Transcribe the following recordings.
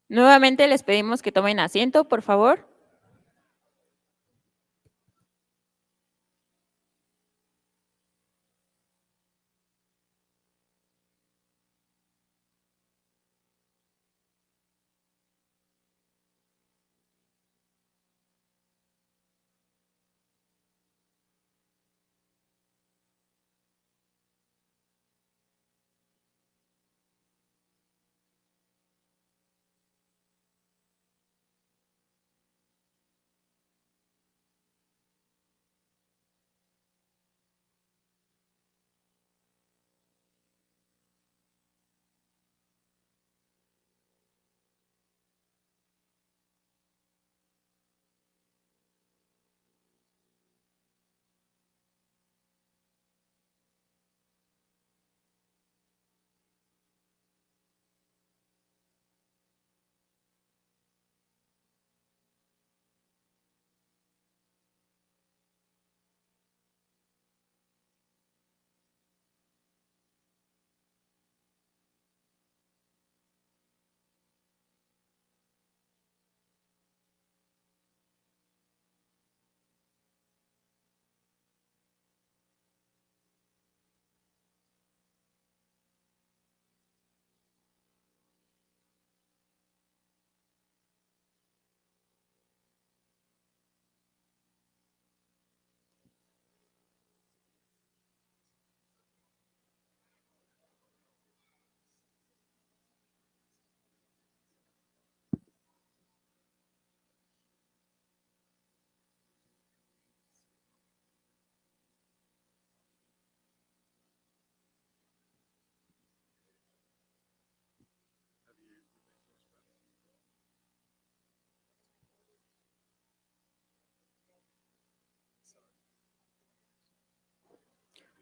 Nuevamente les pedimos que tomen asiento, por favor.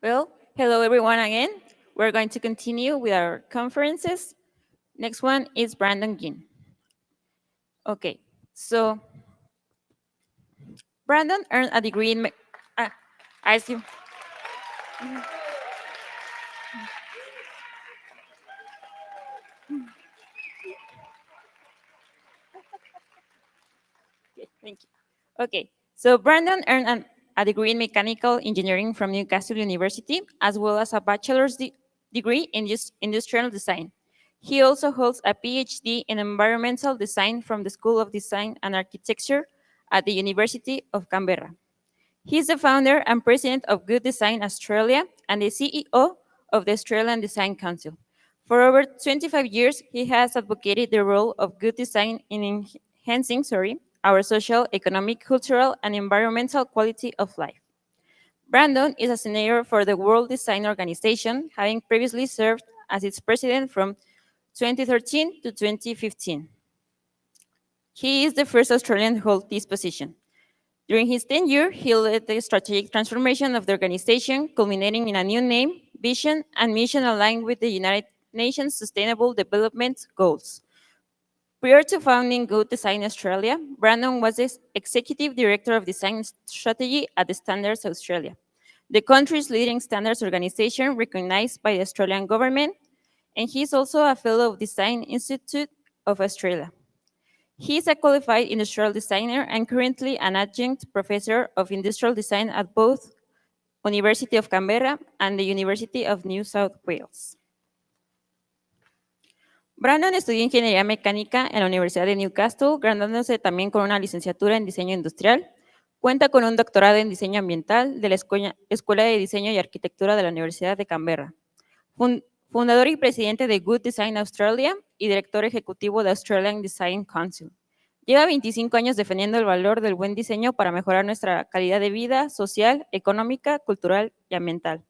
Well, hello everyone again. We're going to continue with our conferences. Next one is Brandon Gien. Okay, so Brandon earned a degree in. I assume. Okay, thank you. Okay, so Brandon earned a degree in mechanical engineering from Newcastle University, as well as a bachelor's degree in industrial design. He also holds a PhD in environmental design from the School of Design and Architecture at the University of Canberra. He is the founder and president of Good Design Australia and the CEO of the Australian Design Council. For over 25 years, he has advocated the role of good design in enhancing our social, economic, cultural, and environmental quality of life. Brandon is a senator for the World Design Organization, having previously served as its president from 2013 to 2015. He is the first Australian to hold this position. During his tenure, he led the strategic transformation of the organization, culminating in a new name, vision, and mission aligned with the United Nations Sustainable Development Goals. Prior to founding Good Design Australia, Brandon was the executive director of design strategy at the Standards Australia, the country's leading standards organization recognized by the Australian government, and he is also a fellow of Design Institute of Australia. He is a qualified industrial designer and currently an adjunct professor of industrial design at both University of Canberra and the University of New South Wales. Brandon estudió ingeniería mecánica en la Universidad de Newcastle, graduándose también con una licenciatura en diseño industrial. Cuenta con un doctorado en diseño ambiental de la Escuela de Diseño y Arquitectura de la Universidad de Canberra. Fundador y presidente de Good Design Australia y director ejecutivo de Australian Design Council. Lleva 25 años defendiendo el valor del buen diseño para mejorar nuestra calidad de vida social, económica, cultural y ambiental.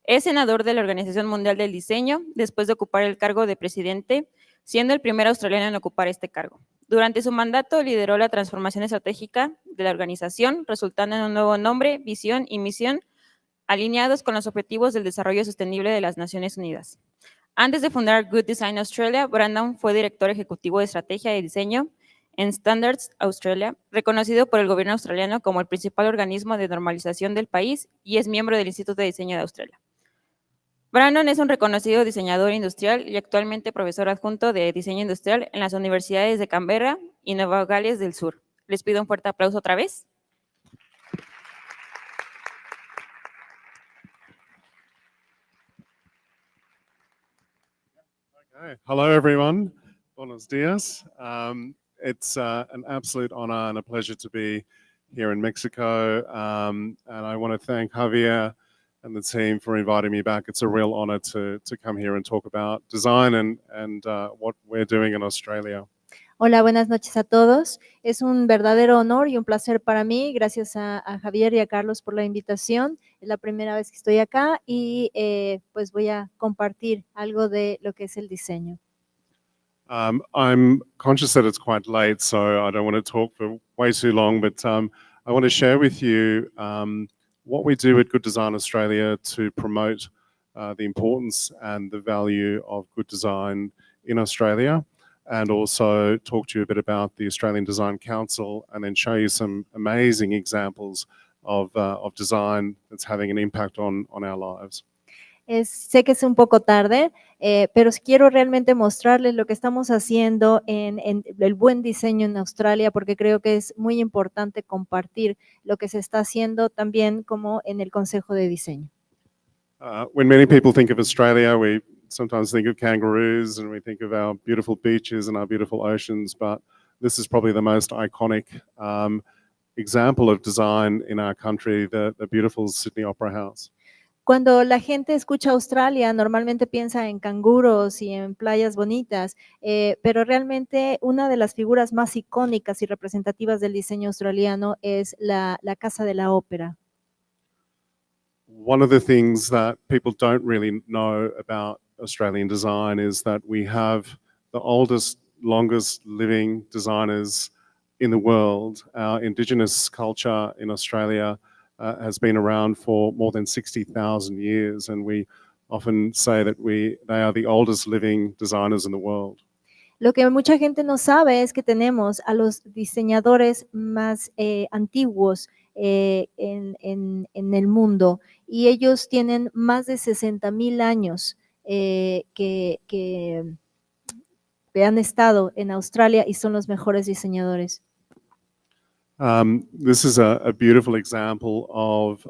Es senador de la Organización Mundial del Diseño después de ocupar el cargo de presidente, siendo el primer australiano en ocupar este cargo. Durante su mandato lideró la transformación estratégica de la organización, resultando en un nuevo nombre, visión y misión alineados con los objetivos del desarrollo sostenible de las Naciones Unidas. Antes de fundar Good Design Australia, Brandon fue director ejecutivo de estrategia de diseño en Standards Australia, reconocido por el gobierno australiano como el principal organismo de normalización del país y es miembro del Instituto de Diseño de Australia. Brandon es un reconocido diseñador industrial y actualmente profesor adjunto de diseño industrial en las universidades de Canberra y Nueva Gales del Sur. Les pido un fuerte aplauso otra vez. Okay. Hello, everyone. Buenos dias. It's an absolute honor and a pleasure to be here in Mexico. And I want to thank Javier and the team for inviting me back. It's a real honor to come here and talk about design and what we're doing in Australia. Hola, buenas noches a todos. Es un verdadero honor y un placer para mí. Gracias a Javier y a Carlos por la invitación. Es la primera vez que estoy acá y pues voy a compartir algo de lo que es el diseño. I'm conscious that it's quite late, so I don't want to talk for way too long, but I want to share with you what we do at Good Design Australia to promote the importance and the value of good design in Australia, and also talk to you a bit about the Australian Design Council, and then show you some amazing examples of design that's having an impact on our lives. Sé que es un poco tarde, pero quiero realmente mostrarles lo que estamos haciendo en el buen diseño en Australia, porque creo que es muy importante compartir lo que se está haciendo también como en el Consejo de Diseño. When many people think of Australia, we sometimes think of kangaroos and we think of our beautiful beaches and our beautiful oceans, but this is probably the most iconic example of design in our country, the beautiful Sydney Opera House. Cuando la gente escucha Australia, normalmente piensa en canguros y en playas bonitas, pero realmente una de las figuras más icónicas y representativas del diseño australiano es la Casa de la Ópera. One of the things that people don't really know about Australian design is that we have the oldest, longest living designers in the world. Our Indigenous culture in Australia has been around for more than 60,000 years, and we often say that they are the oldest living designers in the world. Lo que mucha gente no sabe es que tenemos a los diseñadores más antiguos en el mundo y ellos tienen más de 60,000 años que han estado en Australia y son los mejores diseñadores. This is a beautiful example of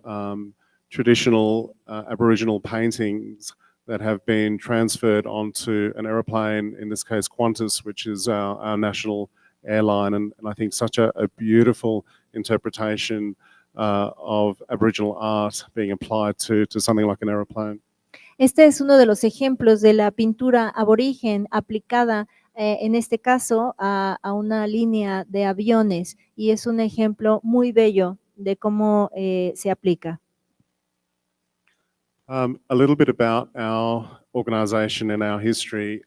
traditional Aboriginal paintings that have been transferred onto an aeroplane, in this case Qantas, which is our national airline, and I think such a beautiful interpretation of Aboriginal art being applied to something like an aeroplane. Este es uno de los ejemplos de la pintura aborigen aplicada en este caso a una línea de aviones y es un ejemplo muy bello de cómo se aplica. A little bit about our organization and our history.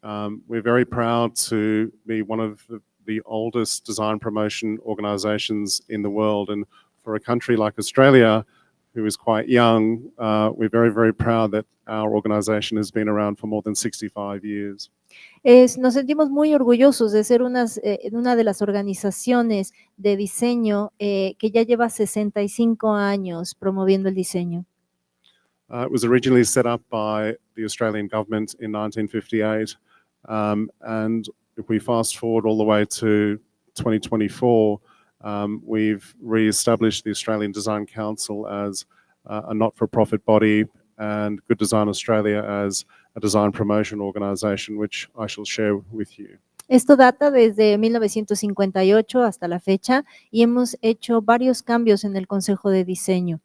We're very proud to be one of the oldest design promotion organizations in the world, and for a country like Australia, who is quite young, we're very, very proud that our organization has been around for more than 65 years. Nos sentimos muy orgullosos de ser una de las organizaciones de diseño que ya lleva 65 años promoviendo el diseño. It was originally set up by the Australian government in 1958, and if we fast forward all the way to 2024, we've re-established the Australian Design Council as a not-for-profit body and Good Design Australia as a design promotion organisation, which I shall share with you. Esto data desde 1958 hasta la fecha y hemos hecho varios cambios en el Consejo de Diseño.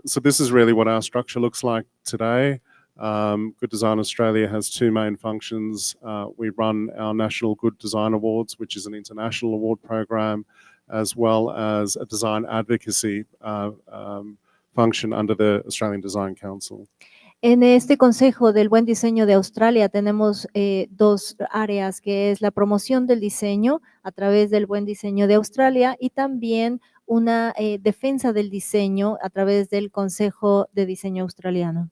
So this is really what our structure looks like today. Good Design Australia has two main functions. We run our National Good Design Awards, which is an international award program, as well as a design advocacy function under the Australian Design Council. En este Consejo del Buen Diseño de Australia tenemos dos áreas, que es la promoción del diseño a través del Buen Diseño de Australia y también una defensa del diseño a través del Consejo de Diseño Australiano.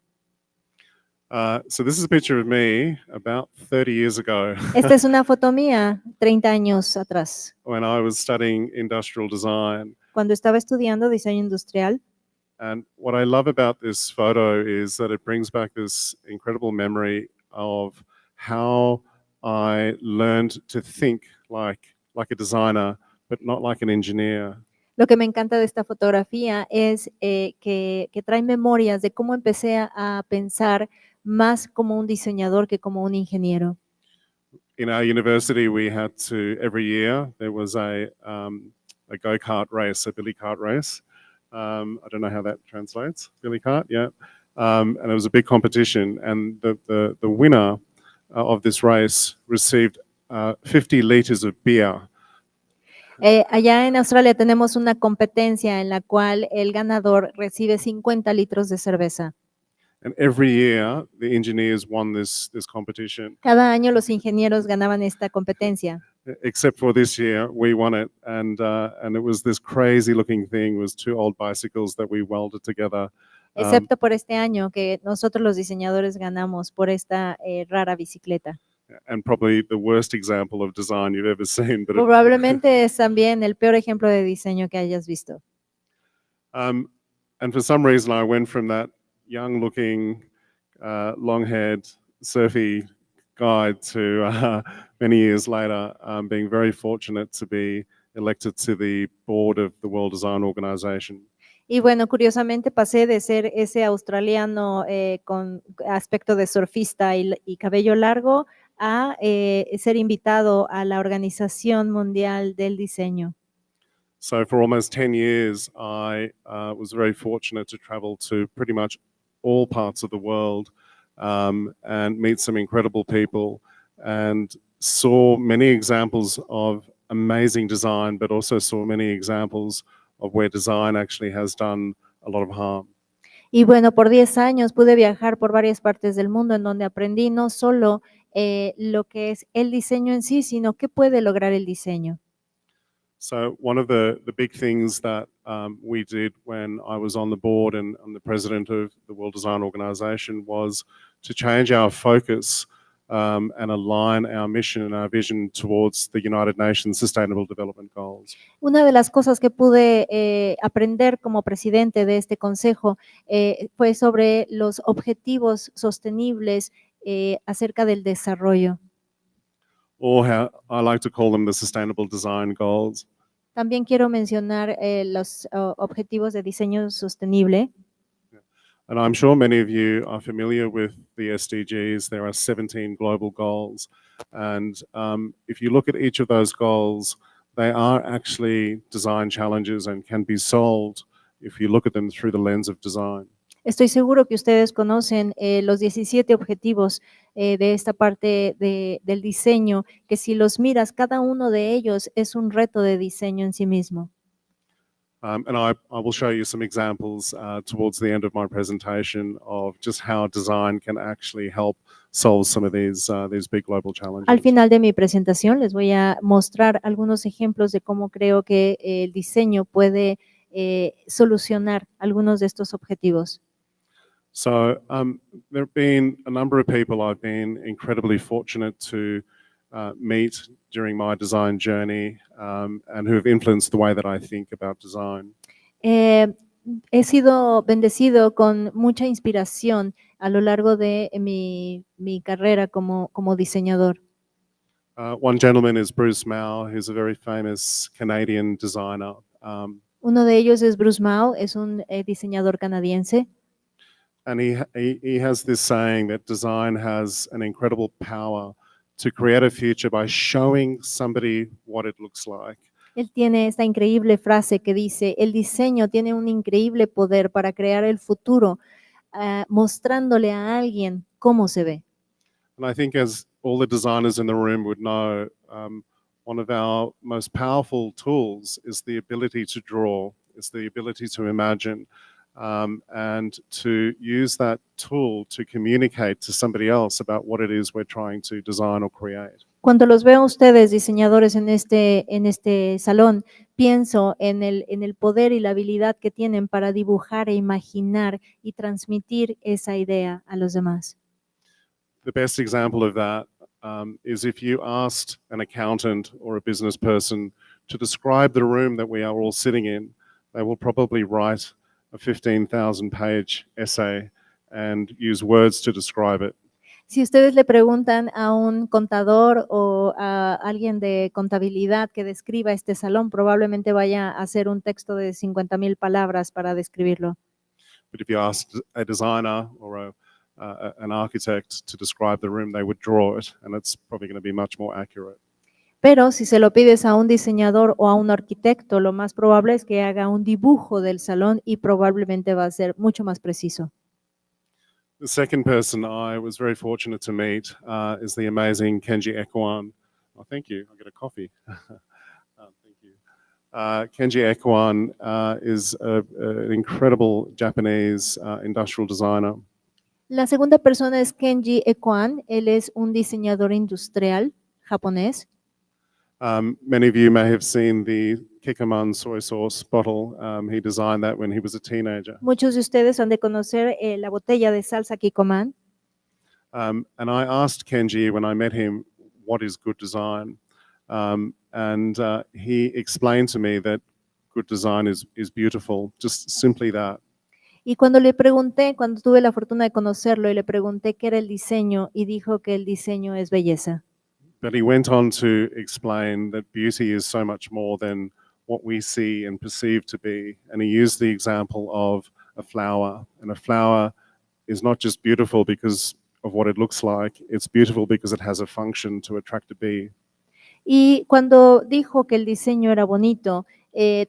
So this is a picture of me about 30 years ago. Esta es una foto mía 30 años atrás. When I was studying industrial design. Cuando estaba estudiando diseño industrial. And what I love about this photo is that it brings back this incredible memory of how I learned to think like a designer, but not like an engineer. Lo que me encanta de esta fotografía es que trae memorias de cómo empecé a pensar más como un diseñador que como un ingeniero. In our university, we had to every year there was a go-kart race, a billy cart race. I don't know how that translates. Billy cart, yeah. And it was a big competition, and the winner of this race received 50 liters of beer. Allá en Australia tenemos una competencia en la cual el ganador recibe 50 litros de cerveza. And every year, the engineers won this competition. Cada año los ingenieros ganaban esta competencia, Except for this year, we won it, and it was this crazy-looking thing. It was two old bicycles that we welded together. excepto por este año que nosotros los diseñadores ganamos por esta rara bicicleta. And probably the worst example of design you've ever seen. But Probablemente es también el peor ejemplo de diseño que hayas visto. and for some reason, I went from that young-looking, long-haired, surfy guy to many years later being very fortunate to be elected to the board of the World Design Organization. Y bueno, curiosamente pasé de ser ese australiano con aspecto de surfista y cabello largo a ser invitado a la Organización Mundial del Diseño. So for almost 10 years, I was very fortunate to travel to pretty much all parts of the world and meet some incredible people, and saw many examples of amazing design, but also saw many examples of where design actually has done a lot of harm. Y bueno, por 10 años pude viajar por varias partes del mundo en donde aprendí no solo lo que es el diseño en sí, sino qué puede lograr el diseño. So one of the big things that we did when I was on the board and I'm the president of the World Design Organization was to change our focus and align our mission and our vision towards the United Nations Sustainable Development Goals. Una de las cosas que pude aprender como presidente de este consejo fue sobre los objetivos sostenibles acerca del desarrollo. Or how I like to call them the Sustainable Design Goals. También quiero mencionar los objetivos de diseño sostenible. And I'm sure many of you are familiar with the SDGs. There are 17 global goals. And if you look at each of those goals, they are actually design challenges and can be solved if you look at them through the lens of design. Estoy seguro que ustedes conocen los 17 objetivos de esta parte del diseño, que si los miras, cada uno de ellos es un reto de diseño en sí mismo. And I will show you some examples towards the end of my presentation of just how design can actually help solve some of these big global challenges. Al final de mi presentación les voy a mostrar algunos ejemplos de cómo creo que el diseño puede solucionar algunos de estos objetivos. So there have been a number of people I've been incredibly fortunate to meet during my design journey and who have influenced the way that I think about design. He sido bendecido con mucha inspiración a lo largo de mi carrera como diseñador. One gentleman is Bruce Mao, who's a very famous Canadian designer. Uno de ellos es Bruce Mao, es un diseñador canadiense. And he has this saying that design has an incredible power to create a future by showing somebody what it looks like. Él tiene esta increíble frase que dice, el diseño tiene un increíble poder para crear el futuro, mostrándole a alguien cómo se ve. And I think as all the designers in the room would know, one of our most powerful tools is the ability to draw, is the ability to imagine, and to use that tool to communicate to somebody else about what it is we're trying to design or create. Cuando los veo a ustedes, diseñadores, en este salón, pienso en el poder y la habilidad que tienen para dibujar e imaginar y transmitir esa idea a los demás. The best example of that is if you asked an accountant or a business person to describe the room that we are all sitting in, they will probably write a a 15,000 page essay and use words to describe it. Si ustedes le preguntan a un contador o a alguien de contabilidad que describa este salón, probablemente vaya a hacer un texto de 50,000 palabras para describirlo. But if you asked a designer or an architect to describe the room, they would draw it, and it's probably going to be much more accurate. Pero si se lo pides a un diseñador o a un arquitecto, lo más probable es que haga un dibujo del salón y probablemente va a ser mucho más preciso. The second person I was very fortunate to meet is the amazing Kenji Ekwan. Oh, thank you. I get a coffee. Thank you. Kenji Ekwan is an incredible Japanese industrial designer. La segunda persona es Kenji Ekwan. Él es un diseñador industrial japonés. Many of you may have seen the Kikkoman soy sauce bottle. He designed that when he was a teenager. Muchos de ustedes han de conocer la botella de salsa Kikkoman. And I asked Kenji when I met him, what is good design? And he explained to me that good design is beautiful, just simply that. Y cuando le pregunté, cuando tuve la fortuna de conocerlo y le pregunté qué era el diseño, y dijo que el diseño es belleza. But he went on to explain that beauty is so much more than what we see and perceive to be. And he used the example of a flower. And a flower is not just beautiful because of what it looks like, it's beautiful because it has a function to attract a bee. Y cuando dijo que el diseño era bonito,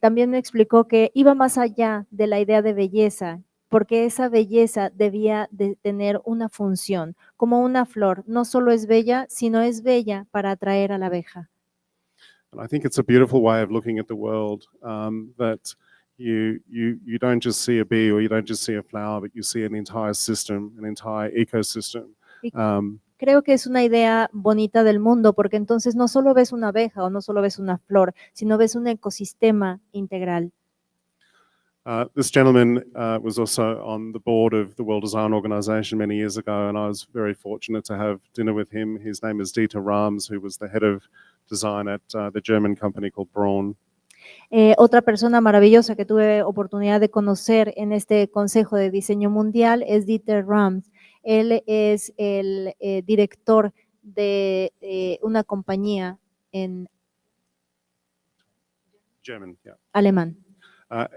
también me explicó que iba más allá de la idea de belleza, porque esa belleza debía de tener una función, como una flor. No solo es bella, sino es bella para atraer a la abeja. And I think it's a beautiful way of looking at the world, that you don't just see a bee or you don't just see a flower, but you see an entire system, an entire ecosystem. Y Um, creo que es una idea bonita del mundo, porque entonces no solo ves una abeja o no solo ves una flor, sino ves un ecosistema integral. This gentleman was also on the board of the World Design Organization many years ago, and I was very fortunate to have dinner with him. His name is Dieter Rams, who was the head of design at the German company called Braun. Otra persona maravillosa que tuve oportunidad de conocer en este Consejo de Diseño Mundial es Dieter Rams. Él es el director de una compañía en German, yeah. alemán.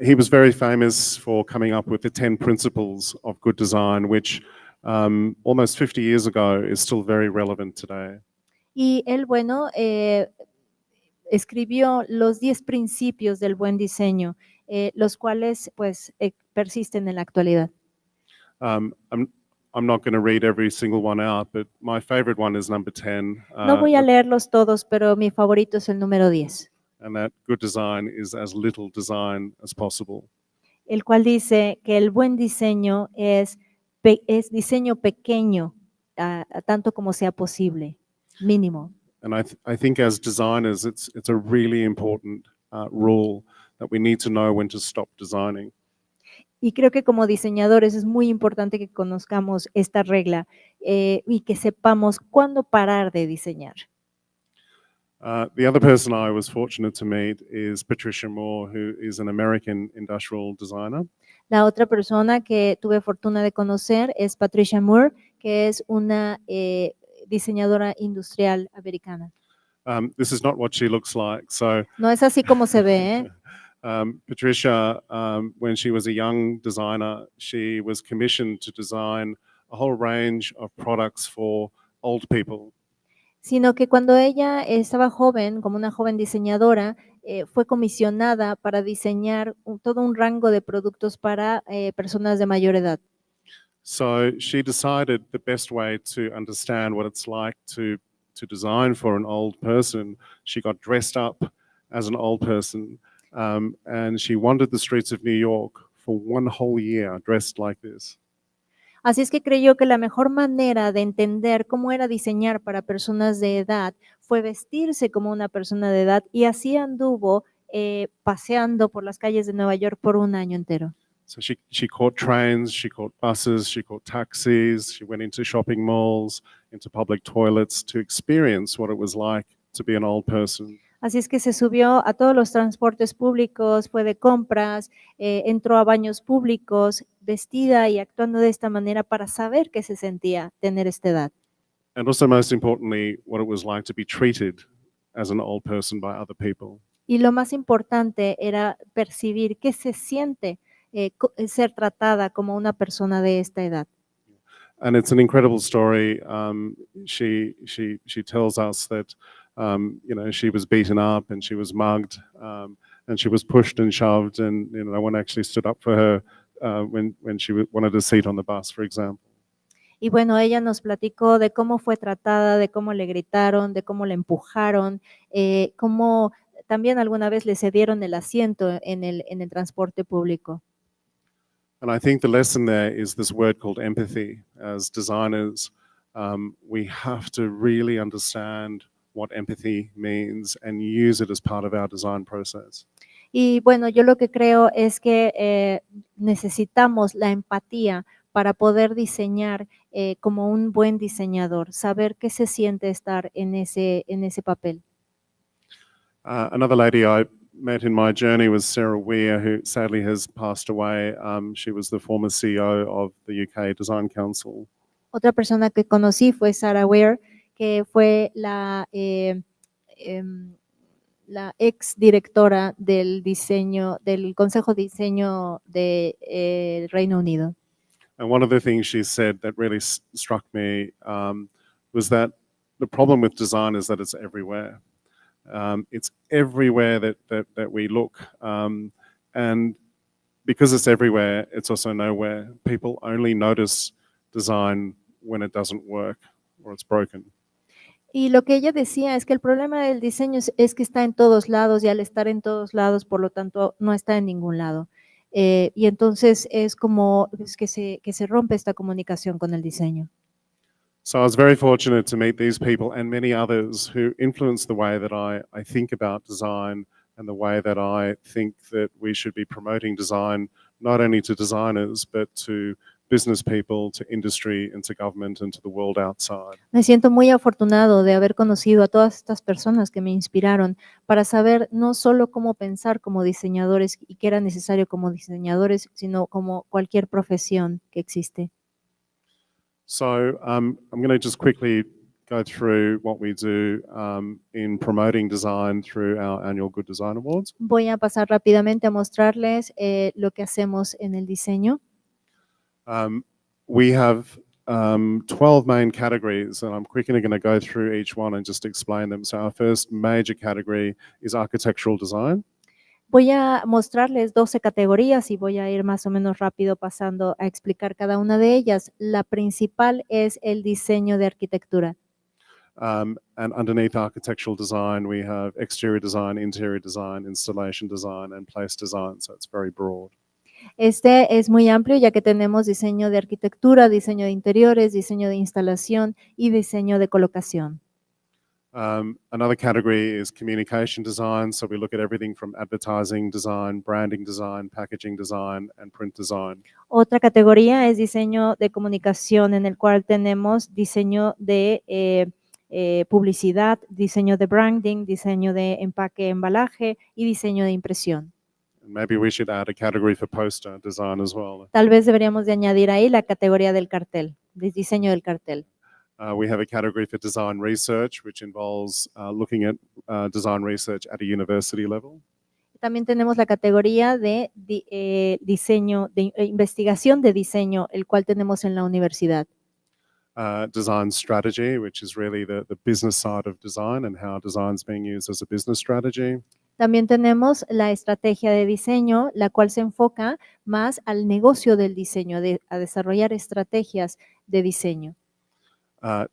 He was very famous for coming up with the 10 principles of good design, which almost 50 years ago is still very relevant today. Y él, bueno, escribió los 10 principios del buen diseño, los cuales pues persisten en la actualidad. I'm, I'm not going to read every single one out, but my favorite one is number 10. No voy a leerlos todos, pero mi favorito es el número 10, And that good design is as little design as possible. el cual dice que el buen diseño es diseño pequeño, tanto como sea posible, mínimo. And I think as designers, it's a really important rule that we need to know when to stop designing. Y creo que como diseñadores es muy importante que conozcamos esta regla y que sepamos cuándo parar de diseñar. The other person I was fortunate to meet is Patricia Moore, who is an American industrial designer. La otra persona que tuve fortuna de conocer es Patricia Moore, que es una diseñadora industrial americana. This is not what she looks like. So No es así como se ve, ¿eh? Patricia, when she was a young designer, she was commissioned to design a whole range of products for old people. Sino que cuando ella estaba joven, como una joven diseñadora, fue comisionada para diseñar todo un rango de productos para personas de mayor edad. So she decided the best way to understand what it's like to design for an old person. She got dressed up as an old person, and she wandered the streets of New York for one whole year dressed like this. Así es que creyó que la mejor manera de entender cómo era diseñar para personas de edad fue vestirse como una persona de edad, y así anduvo paseando por las calles de Nueva York por un año entero. So she caught trains, she caught buses, she caught taxis, she went into shopping malls, into public toilets to experience what it was like to be an old person. Así es que se subió a todos los transportes públicos, fue de compras, entró a baños públicos, vestida y actuando de esta manera para saber qué se sentía tener esta edad. And also, most importantly, what it was like to be treated as an old person by other people. Y lo más importante era percibir qué se siente ser tratada como una persona de esta edad. And it's an incredible story. She tells us that she was beaten up and she was mugged, and she was pushed and shoved, and no one actually stood up for her when she wanted a seat on the bus, for example. Y bueno, ella nos platicó de cómo fue tratada, de cómo le gritaron, de cómo le empujaron, cómo también alguna vez le cedieron el asiento en el transporte público. And I think the lesson there is this word called empathy. As designers, we have to really understand what empathy means and use it as part of our design process. Y bueno, yo lo que creo es que necesitamos la empatía para poder diseñar como un buen diseñador, saber qué se siente estar en ese papel. Another lady I met in my journey was Sarah Weir, who sadly has passed away. She was the former CEO of the UK Design Council. Otra persona que conocí fue Sarah Weir, que fue la ex directora del diseño, del Consejo de Diseño del Reino Unido. And one of the things she said that really struck me was that the problem with design is that it's everywhere. It's everywhere that we look. And because it's everywhere, it's also nowhere. People only notice design when it doesn't work or it's broken. Y lo que ella decía es que el problema del diseño es que está en todos lados y al estar en todos lados, por lo tanto, no está en ningún lado. Y entonces es como que se rompe esta comunicación con el diseño. So I was very fortunate to meet these people and many others who influenced the way that I think about design and the way that I think that we should be promoting design, not only to designers, but to business people, to industry, and to government, and to the world outside. Me siento muy afortunado de haber conocido a todas estas personas que me inspiraron para saber no solo cómo pensar como diseñadores y qué era necesario como diseñadores, sino como cualquier profesión que existe. So I'm going to just quickly go through what we do in promoting design through our annual Good Design Awards. Voy a pasar rápidamente a mostrarles lo que hacemos en el diseño. We have 12 main categories, and I'm quickly going to go through each one and just explain them. So our first major category is architectural design. Voy a mostrarles 12 categorías y voy a ir más o menos rápido pasando a explicar cada una de ellas. La principal es el diseño de arquitectura. And underneath architectural design, we have exterior design, interior design, installation design, and place design. So it's very broad. Este es muy amplio ya que tenemos diseño de arquitectura, diseño de interiores, diseño de instalación y diseño de colocación. Another category is communication design. So we look at everything from advertising design, branding design, packaging design, and print design. Otra categoría es diseño de comunicación, en el cual tenemos diseño de publicidad, diseño de branding, diseño de empaque, embalaje y diseño de impresión. And maybe we should add a category for poster design as well. Tal vez deberíamos de añadir ahí la categoría del cartel, de diseño del cartel. We have a category for design research, which involves looking at design research at a university level. También tenemos la categoría de diseño, de investigación de diseño, el cual tenemos en la universidad. Design strategy, which is really the business side of design and how design is being used as a business strategy. También tenemos la estrategia de diseño, la cual se enfoca más al negocio del diseño, a desarrollar estrategias de diseño.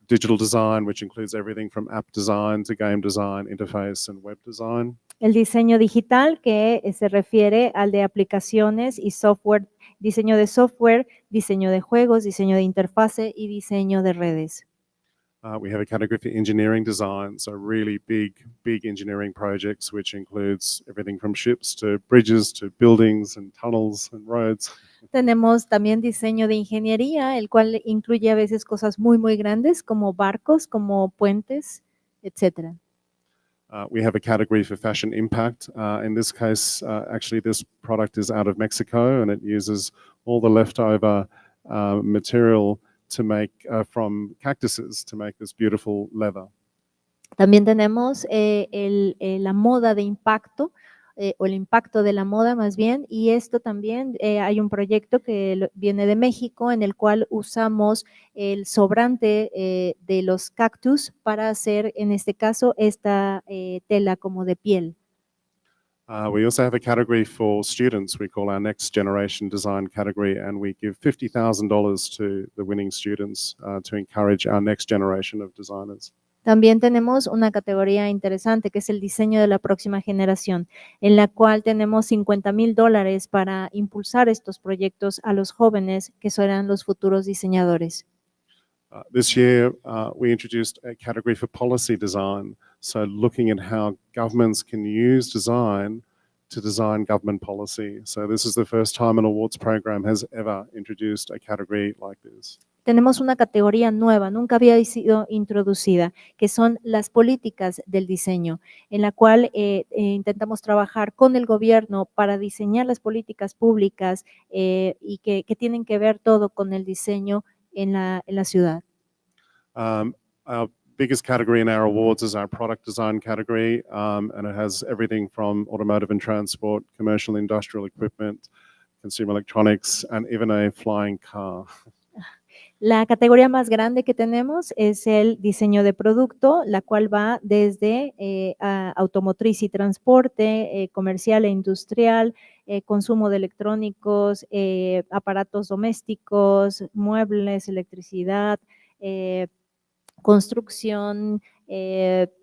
Digital design, which includes everything from app design to game design, interface, and web design. El diseño digital, que se refiere al de aplicaciones y software, diseño de software, diseño de juegos, diseño de interfase y diseño de redes. We have a category for engineering design, so really big engineering projects, which includes everything from ships to bridges to buildings and tunnels and roads. Tenemos también diseño de ingeniería, el cual incluye a veces cosas muy, muy grandes como barcos, como puentes, etcétera. We have a category for fashion impact. In this case, actually, this product is out of Mexico and it uses all the leftover material to make from cactuses to make this beautiful leather. También tenemos la moda de impacto, o el impacto de la moda más bien, y esto también hay un proyecto que viene de México en el cual usamos el sobrante de los cactus para hacer, en este caso, esta tela como de piel. We also have a category for students we call our Next Generation Design category, and we give $50,000 to the winning students to encourage our next generation of designers. También tenemos una categoría interesante que es el diseño de la próxima generación, en la cual tenemos $50,000 para impulsar estos proyectos a los jóvenes que serán los futuros diseñadores. This year, we introduced a category for policy design, so looking at how governments can use design to design government policy. So this is the first time an awards program has ever introduced a category like this. Tenemos una categoría nueva, nunca había sido introducida, que son las políticas del diseño, en la cual intentamos trabajar con el gobierno para diseñar las políticas públicas y que tienen que ver todo con el diseño en la ciudad. Our biggest category in our awards is our product design category, and it has everything from automotive and transport, commercial industrial equipment, consumer electronics, and even a flying car. La categoría más grande que tenemos es el diseño de producto, la cual va desde automotriz y transporte, comercial e industrial, consumo de electrónicos, aparatos domésticos, muebles, electricidad, construcción,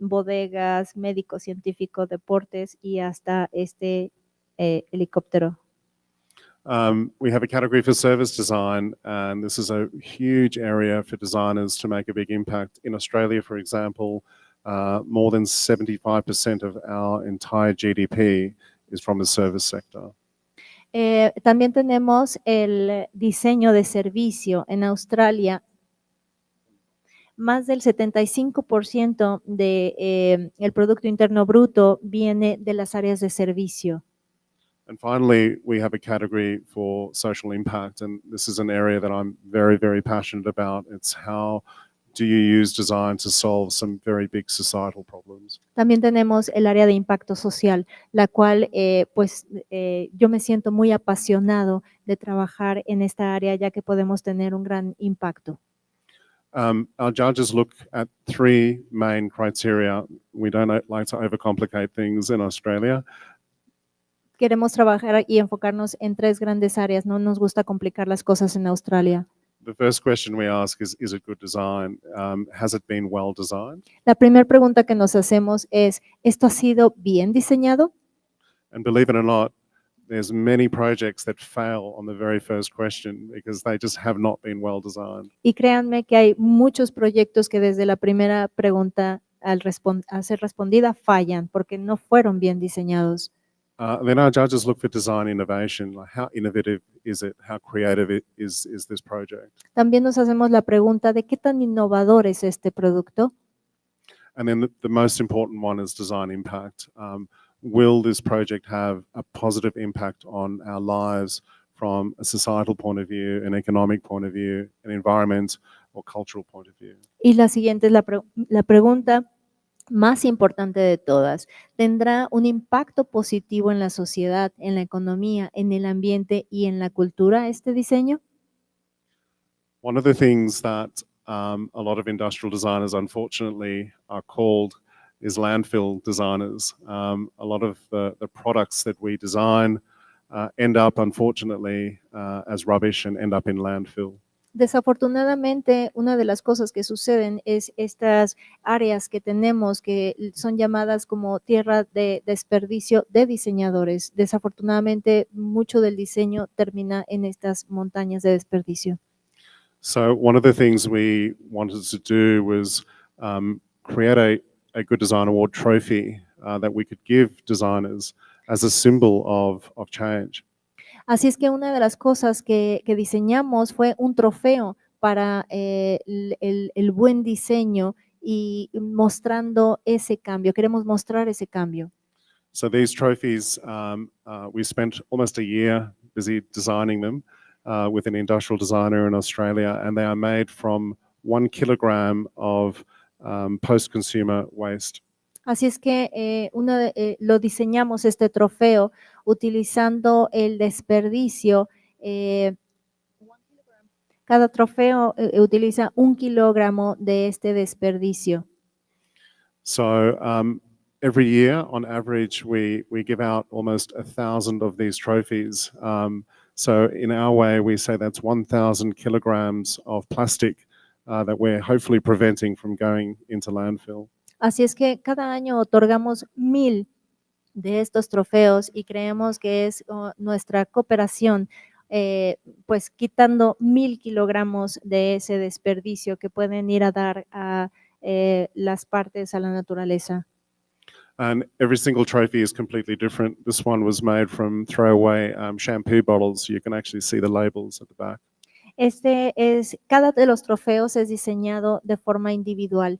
bodegas, médico, científico, deportes y hasta este helicóptero. We have a category for service design, and this is a huge area for designers to make a big impact. In Australia, for example, more than 75% of our entire GDP is from the service sector. También tenemos el diseño de servicio. En Australia, más del 75% de, el Producto Interno Bruto viene de las áreas de servicio. And finally, we have a category for social impact, and this is an area that I'm very, very passionate about. It's how do you use design to solve some very big societal problems. También tenemos el área de impacto social, la cual yo me siento muy apasionado de trabajar en esta área ya que podemos tener un gran impacto. Our judges look at three main criteria. We don't like to overcomplicate things in Australia. Queremos trabajar y enfocarnos en tres grandes áreas. No nos gusta complicar las cosas en Australia. The first question we ask is it good design? Has it been well designed? La primera pregunta que nos hacemos es, ¿esto ha sido bien diseñado? And believe it or not, there's many projects that fail on the very first question because they just have not been well designed. Y créanme que hay muchos proyectos que desde la primera pregunta al ser respondida fallan porque no fueron bien diseñados. Then our judges look for design innovation, like how innovative is it? How creative is this project? También nos hacemos la pregunta de qué tan innovador es este producto. And then the most important one is design impact. Will this project have a positive impact on our lives from a societal point of view, an economic point of view, an environment or cultural point of view? Y la siguiente es la pregunta más importante de todas. ¿Tendrá un impacto positivo en la sociedad, en la economía, en el ambiente y en la cultura este diseño? One of the things that a lot of industrial designers, unfortunately, are called is landfill designers. A lot of the products that we design end up, unfortunately, as rubbish and end up in landfill. Desafortunadamente, una de las cosas que suceden es estas áreas que tenemos que son llamadas como tierra de desperdicio de diseñadores. Desafortunadamente, mucho del diseño termina en estas montañas de desperdicio. So one of the things we wanted to do was create a Good Design Award trophy that we could give designers as a symbol of change. Así es que una de las cosas que diseñamos fue un trofeo para el buen diseño y mostrando ese cambio, queremos mostrar ese cambio. So these trophies, we spent almost a year busy designing them with an industrial designer in Australia, and they are made from 1 kilogram of post-consumer waste. Así es que lo diseñamos este trofeo utilizando el desperdicio. Cada trofeo utiliza 1 kilogramo de este desperdicio. So every year, on average, we give out almost 1,000 of these trophies. So in our way, we say that's 1,000 kilograms of plastic that we're hopefully preventing from going into landfill. Así es que cada año otorgamos 1000 de estos trofeos y creemos que es nuestra cooperación, pues quitando 1000 kilogramos de ese desperdicio que pueden ir a dar a las partes a la naturaleza. And every single trophy is completely different. This one was made from throwaway shampoo bottles. You can actually see the labels at the back. Cada de los trofeos es diseñado de forma individual.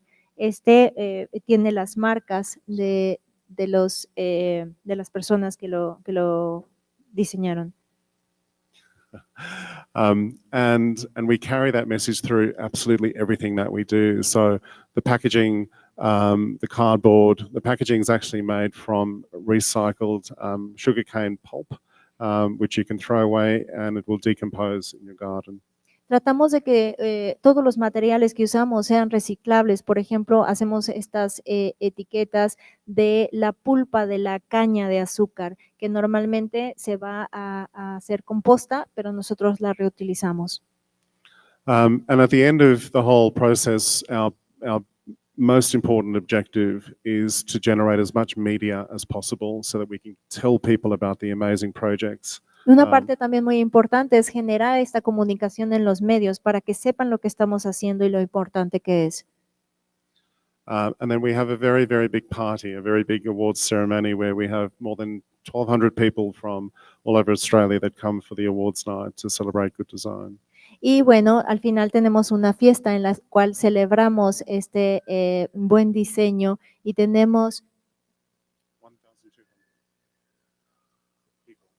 Tiene las marcas de las personas que lo diseñaron. And we carry that message through absolutely everything that we do. So the packaging, the cardboard, the packaging is actually made from recycled sugarcane pulp, which you can throw away and it will decompose in your garden. Tratamos de que todos los materiales que usamos sean reciclables. Por ejemplo, hacemos estas etiquetas de la pulpa de la caña de azúcar, que normalmente se va a hacer composta, pero nosotros la reutilizamos. And at the end of the whole process, our most important objective is to generate as much media as possible so that we can tell people about the amazing projects. Una parte también muy importante es generar esta comunicación en los medios para que sepan lo que estamos haciendo y lo importante que es. And then we have a very, very big party, a very big awards ceremony where we have more than 1,200 people from all over Australia that come for the awards night to celebrate good design. Y bueno, al final tenemos una fiesta en la cual celebramos este buen diseño y tenemos 1,200 people.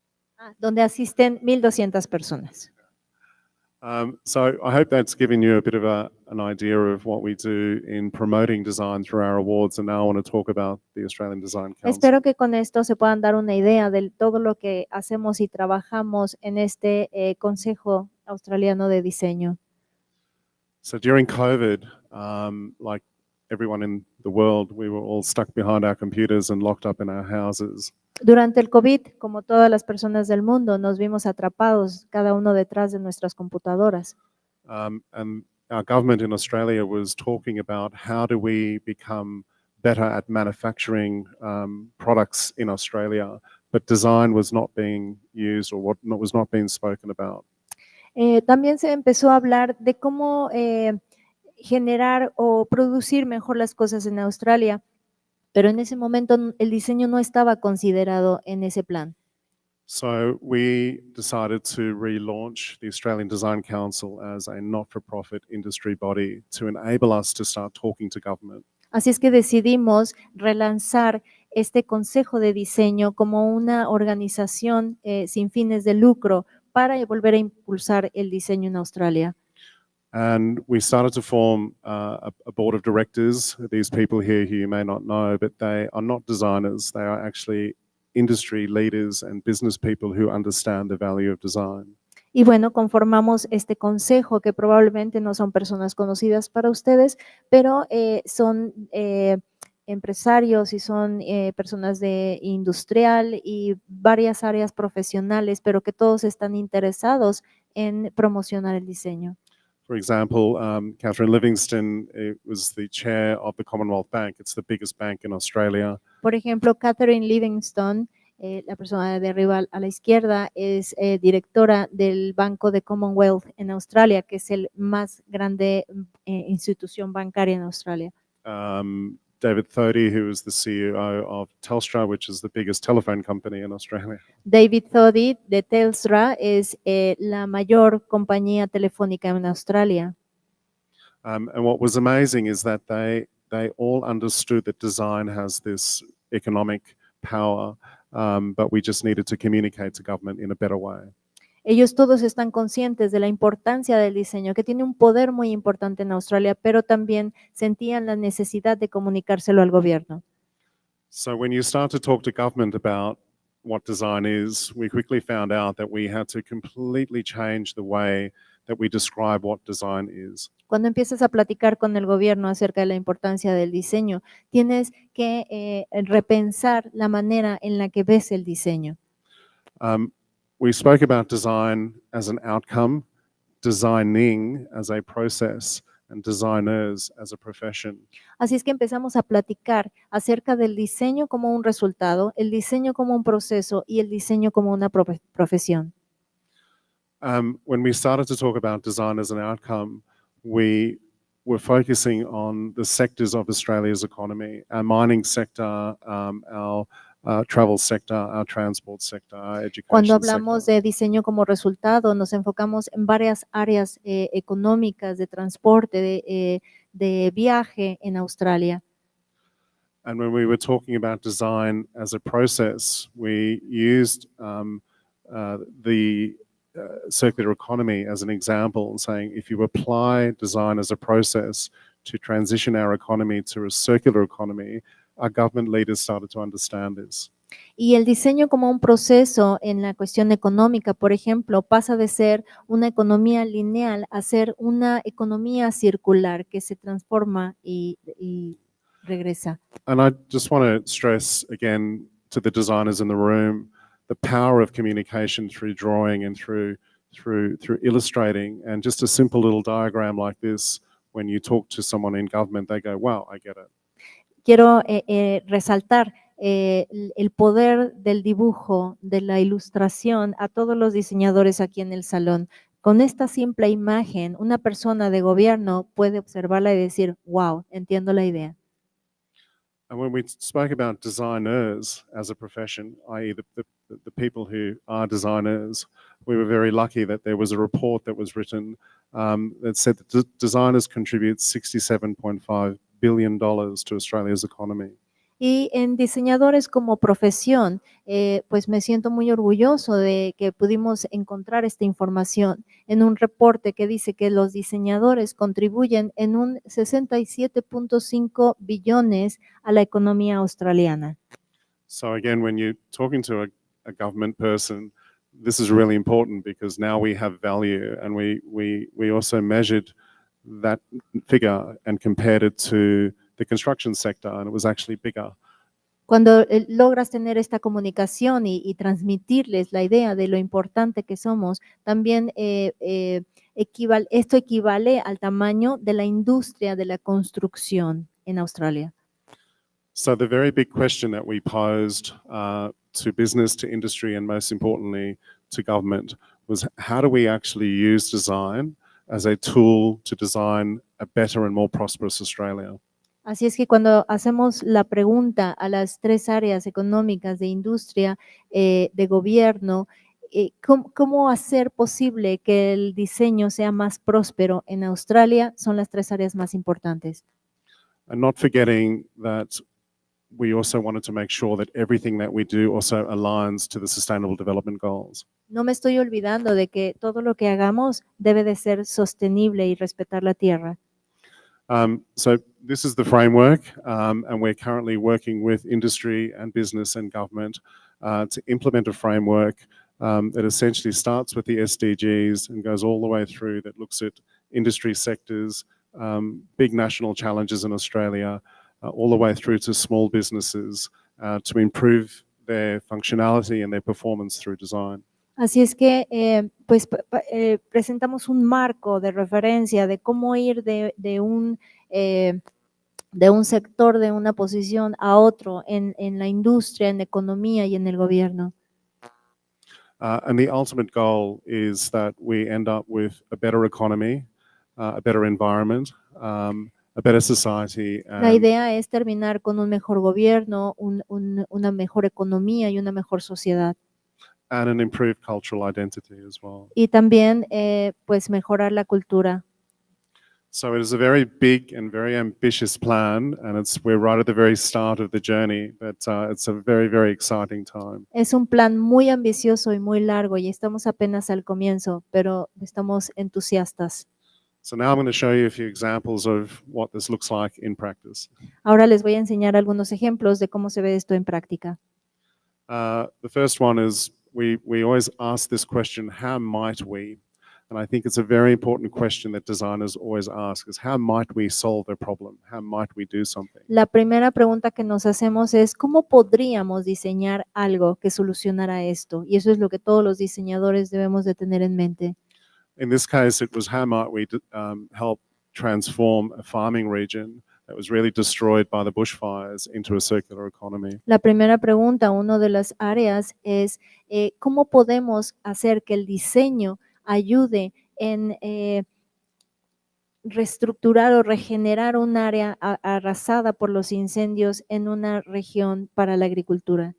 donde asisten 1,200 personas. So I hope that's given you a bit of an idea of what we do in promoting design through our awards. And now I want to talk about the Australian Design Council. Espero que con esto se puedan dar una idea de todo lo que hacemos y trabajamos en este Consejo Australiano de Diseño. So during COVID, like everyone in the world, we were all stuck behind our computers and locked up in our houses. Durante el COVID, como todas las personas del mundo, nos vimos atrapados, cada uno detrás de nuestras computadoras. And our government in Australia was talking about how do we become better at manufacturing products in Australia, but design was not being used or was not being spoken about. También se empezó a hablar de cómo generar o producir mejor las cosas en Australia, pero en ese momento el diseño no estaba considerado en ese plan. So we decided to relaunch the Australian Design Council as a not-for-profit industry body to enable us to start talking to government. Así es que decidimos relanzar este Consejo de Diseño como una organización sin fines de lucro para volver a impulsar el diseño en Australia. And we started to form a board of directors. These people here who you may not know, but they are not designers. They are actually industry leaders and business people who understand the value of design. Y bueno, conformamos este consejo que probablemente no son personas conocidas para ustedes, pero son empresarios y son personas de industrial y varias áreas profesionales, pero que todos están interesados en promocionar el diseño. For example, Catherine Livingston was the chair of the Commonwealth Bank. It's the biggest bank in Australia. Por ejemplo, Catherine Livingston, la persona de arriba a la izquierda, es directora del Banco de Commonwealth en Australia, que es el más grande institución bancaria en Australia. David Thodey, who is the CEO of Telstra, which is the biggest telephone company in Australia. David Thodey de Telstra es la mayor compañía telefónica en Australia. And what was amazing is that they they all understood that design has this economic power, but we just needed to communicate to government in a better way. Ellos todos están conscientes de la importancia del diseño, que tiene un poder muy importante en Australia, pero también sentían la necesidad de comunicárselo al gobierno. So when you start to talk to government about what design is, we quickly found out that we had to completely change the way that we describe what design is. Cuando empiezas a platicar con el gobierno acerca de la importancia del diseño, tienes que repensar la manera en la que ves el diseño. We spoke about design as an outcome, designing as a process, and designers as a profession. Así es que empezamos a platicar acerca del diseño como un resultado, el diseño como un proceso y el diseño como una profesión. When we started to talk about design as an outcome, we were focusing on the sectors of Australia's economy, our mining sector, our travel sector, our transport sector, our Cuando education hablamos sector. de diseño como resultado, nos enfocamos en varias áreas económicas, de transporte, de viaje en Australia. And when we were talking about design as a process, we used the circular economy as an example, saying if you apply design as a process to transition our economy to a circular economy, our government leaders started to understand this. Y el diseño como un proceso en la cuestión económica, por ejemplo, pasa de ser una economía lineal a ser una economía circular que se transforma y regresa. And I just want to stress again to the designers in the room the power of communication through drawing and through illustrating. And just a simple little diagram like this, when you talk to someone in government, they go, wow, I get it. Quiero resaltar el poder del dibujo, de la ilustración a todos los diseñadores aquí en el salón. Con esta simple imagen, una persona de gobierno puede observarla y decir, wow, entiendo la idea. And when we spoke about designers as a profession, i.e. the people who are designers, we were very lucky that there was a report that was written that said that designers contribute $67.5 billion to Australia's economy. Y en diseñadores como profesión, pues me siento muy orgulloso de que pudimos encontrar esta información en un reporte que dice que los diseñadores contribuyen en un 67.5 billones a la economía australiana. So again, when you're talking to a government person, this is really important because now we have value, and we also measured that figure and compared it to the construction sector, and it was actually bigger. Cuando logras tener esta comunicación y transmitirles la idea de lo importante que somos, también esto equivale al tamaño de la industria de la construcción en Australia. So the very big question that we posed to business, to industry, and most importantly to government was, how do we actually use design as a tool to design a better and more prosperous Australia? Así es que cuando hacemos la pregunta a las tres áreas económicas de industria, de gobierno, ¿cómo hacer posible que el diseño sea más próspero en Australia? Son las tres áreas más importantes. And not forgetting that we also wanted to make sure that everything that we do also aligns to the Sustainable Development Goals. No me estoy olvidando de que todo lo que hagamos debe de ser sostenible y respetar la tierra. So this is the framework, and we're currently working with industry and business and government to implement a framework that essentially starts with the SDGs and goes all the way through, that looks at industry sectors, big national challenges in Australia, all the way through to small businesses to improve their functionality and their performance through design. Así es que presentamos un marco de referencia de cómo ir de un sector, de una posición a otro en la industria, en la economía y en el gobierno. And the ultimate goal is that we end up with a better economy, a better environment, a better society. La idea es terminar con un mejor gobierno, una mejor economía y una mejor sociedad. And an improved cultural identity as well. Y también pues mejorar la cultura. So it is a very big and very ambitious plan, and we're right at the very start of the journey, but it's a very, very exciting time. Es un plan muy ambicioso y muy largo y estamos apenas al comienzo, pero estamos entusiastas. So now I'm going to show you a few examples of what this looks like in practice. Ahora les voy a enseñar algunos ejemplos de cómo se ve esto en práctica. The first one is we always ask this question, how might we? And I think it's a very important question that designers always ask is how might we solve a problem? How might we do something? La primera pregunta que nos hacemos es ¿cómo podríamos diseñar algo que solucionara esto? Y eso es lo que todos los diseñadores debemos de tener en mente. In this case, it was how might we help transform a farming region that was really destroyed by the bushfires into a circular economy. La primera pregunta, una de las áreas es ¿cómo podemos hacer que el diseño ayude en reestructurar o regenerar un área arrasada por los incendios en una región para la agricultura?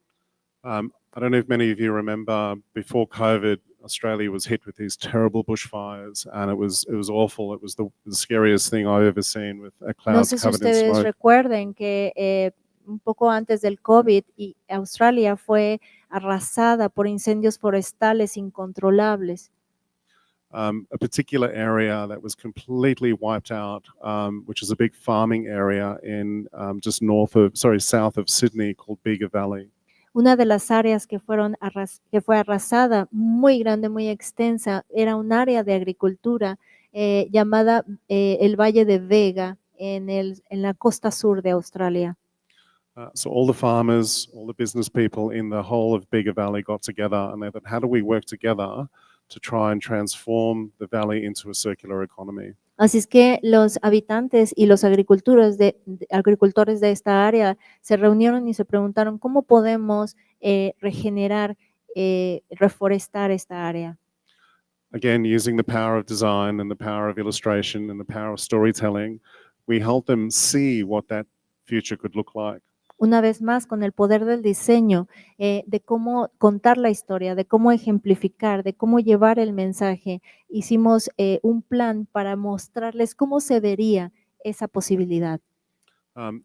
I don't know if many of you remember before COVID, Australia was hit with these terrible bushfires, and it was awful. It was the scariest thing I've ever seen, with a No cloud sé si covered in ustedes smoke. recuerden que un poco antes del COVID y Australia fue arrasada por incendios forestales incontrolables. A particular area that was completely wiped out, which is a big farming area in just south of Sydney, called Bega Valley. Una de las áreas que fue arrasada, muy grande, muy extensa, era un área de agricultura llamada el Valle de Vega en la costa sur de Australia. So all the farmers, all the business people in the whole of Bega Valley got together, and they thought, how do we work together to try and transform the valley into a circular economy? Así es que los habitantes y los agricultores de esta área se reunieron y se preguntaron cómo podemos regenerar, reforestar esta área. Again, using the power of design and the power of illustration and the power of storytelling, we help them see what that future could look like. Una vez más, con el poder del diseño, de cómo contar la historia, de cómo ejemplificar, de cómo llevar el mensaje, hicimos un plan para mostrarles cómo se vería esa posibilidad.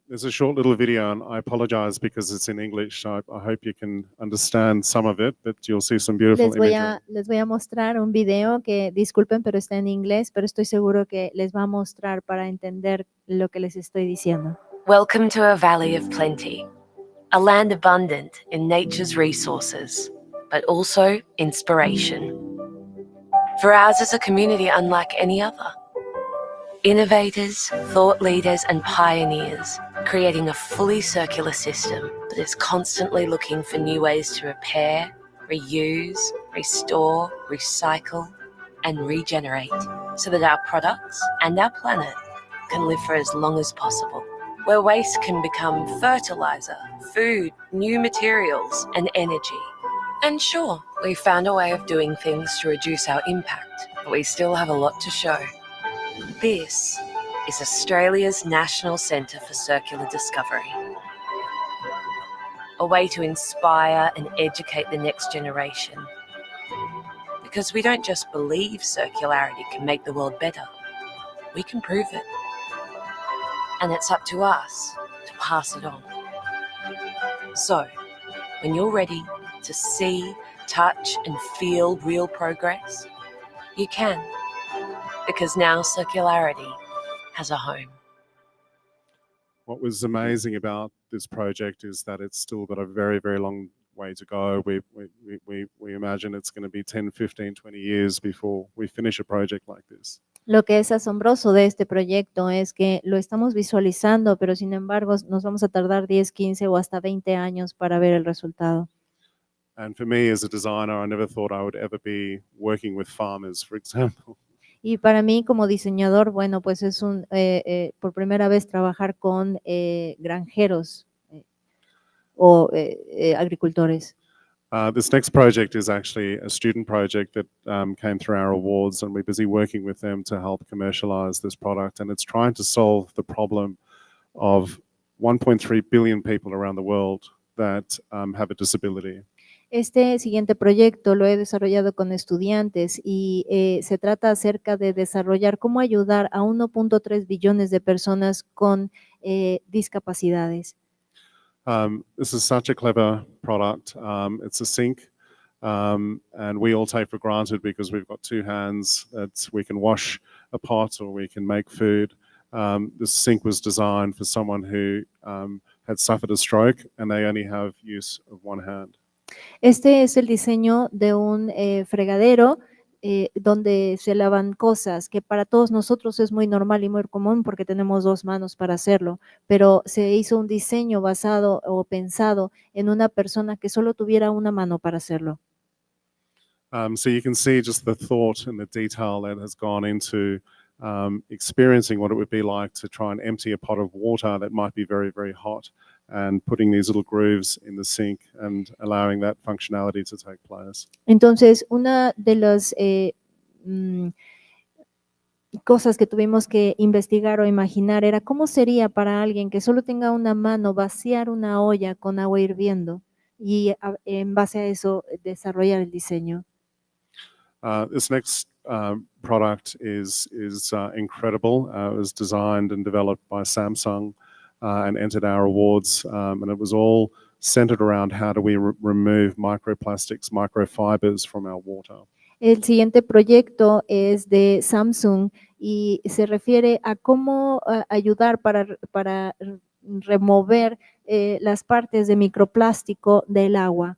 There's a short little video, and I apologize because it's in English, so I hope you can understand some of it, but you'll see some beautiful imagery. Les voy a mostrar un video que, disculpen, pero está en inglés, pero estoy seguro que les va a mostrar para entender lo que les estoy diciendo. Welcome to a valley of plenty, a land abundant in nature's resources, but also inspiration. For ours is a community unlike any other. Innovators, thought leaders, and pioneers creating a fully circular system that is constantly looking for new ways to repair, reuse, restore, recycle, and regenerate so that our products and our planet can live for as long as possible. Where waste can become fertilizer, food, new materials, and energy. And sure, we found a way of doing things to reduce our impact, but we still have a lot to show. This is Australia's National Centre for Circular Discovery. A way to inspire and educate the next generation. Because we don't just believe circularity can make the world better, we can prove it. And it's up to us to pass it on. So, when you're ready to see, touch, and feel real progress, you can. Because now circularity has a home. What was amazing about this project is that it's still got a very, very long way to go. We imagine it's going to be 10, 15, 20 years before we finish a project like this. Lo que es asombroso de este proyecto es que lo estamos visualizando, pero sin embargo nos vamos a tardar 10, 15 o hasta 20 años para ver el resultado. And for me as a designer, I never thought I would ever be working with farmers, for example. Y para mí como diseñador, bueno, pues es por primera vez trabajar con granjeros o agricultores. This next project is actually a student project that came through our awards, and we're busy working with them to help commercialize this product. And it's trying to solve the problem of 1.3 billion people around the world that have a disability. Este siguiente proyecto lo he desarrollado con estudiantes y se trata acerca de desarrollar cómo ayudar a 1.3 billones de personas con discapacidades. This is such a clever product. It's a sink, and we all take for granted because we've got two hands that we can wash a pot or we can make food. This sink was designed for someone who had suffered a stroke and they only have use of one hand. Este es el diseño de un fregadero donde se lavan cosas, que para todos nosotros es muy normal y muy común porque tenemos dos manos para hacerlo, pero se hizo un diseño basado o pensado en una persona que solo tuviera una mano para hacerlo. So you can see just the thought and the detail that has gone into experiencing what it would be like to try and empty a pot of water that might be very, very hot and putting these little grooves in the sink and allowing that functionality to take place. Entonces, una de las cosas que tuvimos que investigar o imaginar era cómo sería para alguien que solo tenga una mano vaciar una olla con agua hirviendo y en base a eso desarrollar el diseño. This next product is incredible. It was designed and developed by Samsung and entered our awards, and it was all centered around how do we remove microplastics, microfibers from our water. El siguiente proyecto es de Samsung y se refiere a cómo ayudar para remover las partes de microplástico del agua.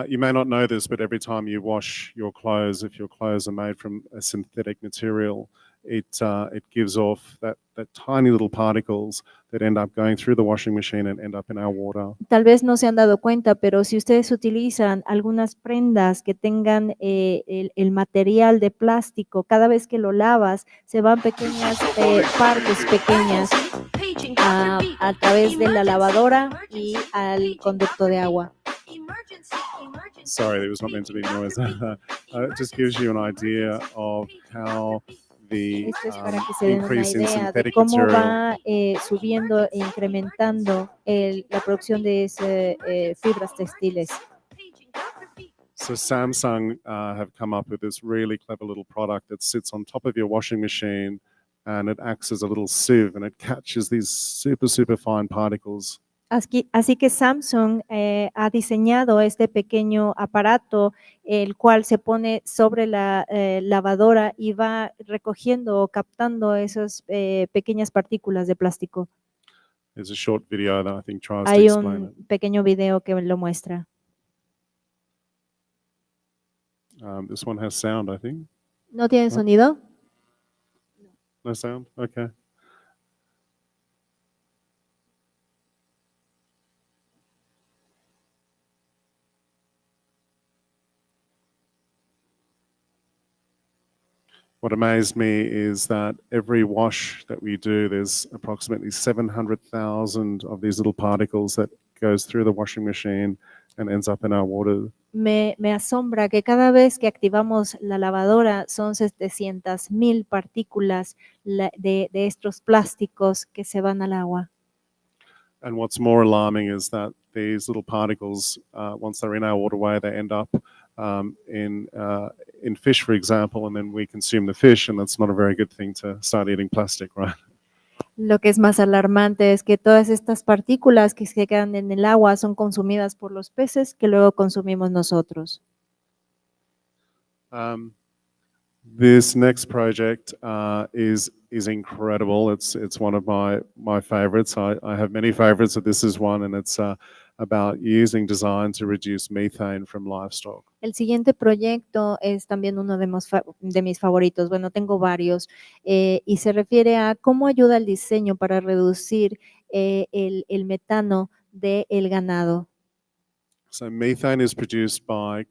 You may not know this, but every time you wash your clothes, if your clothes are made from a synthetic material, it gives off that tiny little particles that end up going through the washing machine and end up in our water. Tal vez no se han dado cuenta, pero si ustedes utilizan algunas prendas que tengan el material de plástico, cada vez que lo lavas, se van pequeñas partes pequeñas a través de la lavadora y al conducto de agua. Sorry, there was not meant to be noise. It just gives you an idea of how the Esto es para que se den una increase in idea de synthetic cómo material. va subiendo e incrementando la producción de fibras textiles. So Samsung have come up with this really clever little product that sits on top of your washing machine, and it acts as a little sieve, and it catches these super, super fine particles. Así que Samsung ha diseñado este pequeño aparato, el cual se pone sobre la lavadora y va recogiendo o captando esas pequeñas partículas de plástico. There's a short video that I think tries to Hay explain it. un pequeño video que lo muestra. This one has sound, I think. ¿No tiene ¿No? sonido? No sound? Okay. What amazed me is that every wash that we do, there's approximately 700,000 of these little particles that goes through the washing machine and ends up in our water. Me asombra que cada vez que activamos la lavadora son 700,000 partículas de estos plásticos que se van al agua. And what's more alarming is that these little particles, once they're in our waterway, they end up in fish, for example, and then we consume the fish, and that's not a very good thing to start eating plastic, right? Lo que es más alarmante es que todas estas partículas que se quedan en el agua son consumidas por los peces que luego consumimos nosotros. This next project is incredible. It's one of my favorites. I have many favorites, but this is one, and it's about using design to reduce methane from livestock. El siguiente proyecto es también uno de mis favoritos. Bueno, tengo varios y se refiere a cómo ayuda el diseño para reducir el metano del ganado. So methane is produced by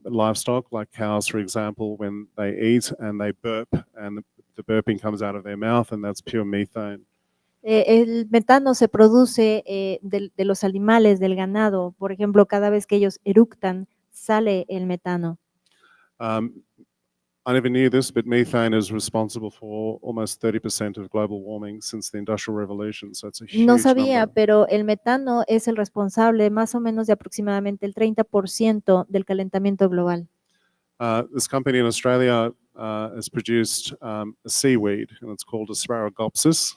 livestock, like cows, for example, when they eat and they burp, and the burping comes out of their mouth, and that's pure methane. El metano se produce de los animales, del ganado. Por ejemplo, cada vez que ellos eructan, sale el metano. I never knew this, but methane is responsible for almost 30% of global warming since the Industrial Revolution. So it's a No huge sabía, number. pero el metano es el responsable más o menos de aproximadamente el 30% del calentamiento global. This company in Australia has produced a seaweed, and it's called Asparagopsis.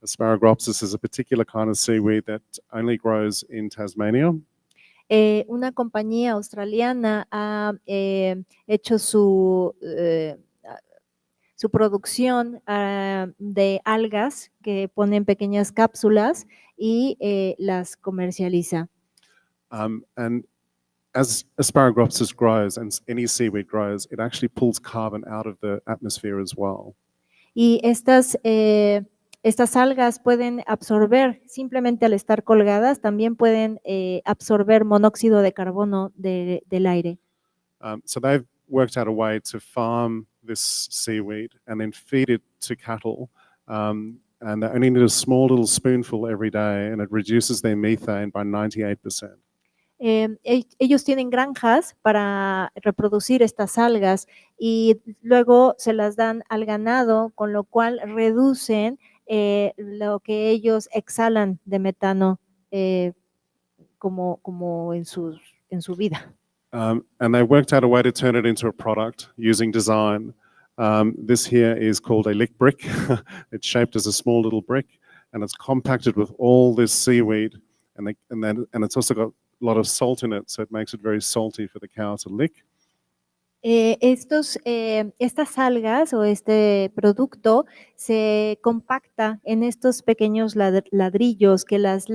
Asparagopsis is a particular kind of seaweed that only grows in Tasmania. Una compañía australiana ha hecho su producción de algas que ponen pequeñas cápsulas y las comercializa. And as Asparagopsis grows and any seaweed grows, it actually pulls carbon out of the atmosphere as well. Y estas algas pueden absorber, simplemente al estar colgadas, también pueden absorber monóxido de carbono del aire. So they've worked out a way to farm this seaweed and then feed it to cattle. And they only need a small little spoonful every day, and it reduces their methane by 98%. Ellos tienen granjas para reproducir estas algas y luego se las dan al ganado, con lo cual reducen lo que ellos exhalan de metano como en su vida. And they worked out a way to turn it into a product using design. This here is called a lick brick. It's shaped as a small little brick, and it's compacted with all this seaweed, and it's also got a lot of salt in it, so it makes it very salty for the cow to lick. Estas algas o este producto se compacta en estos pequeños ladrillos que las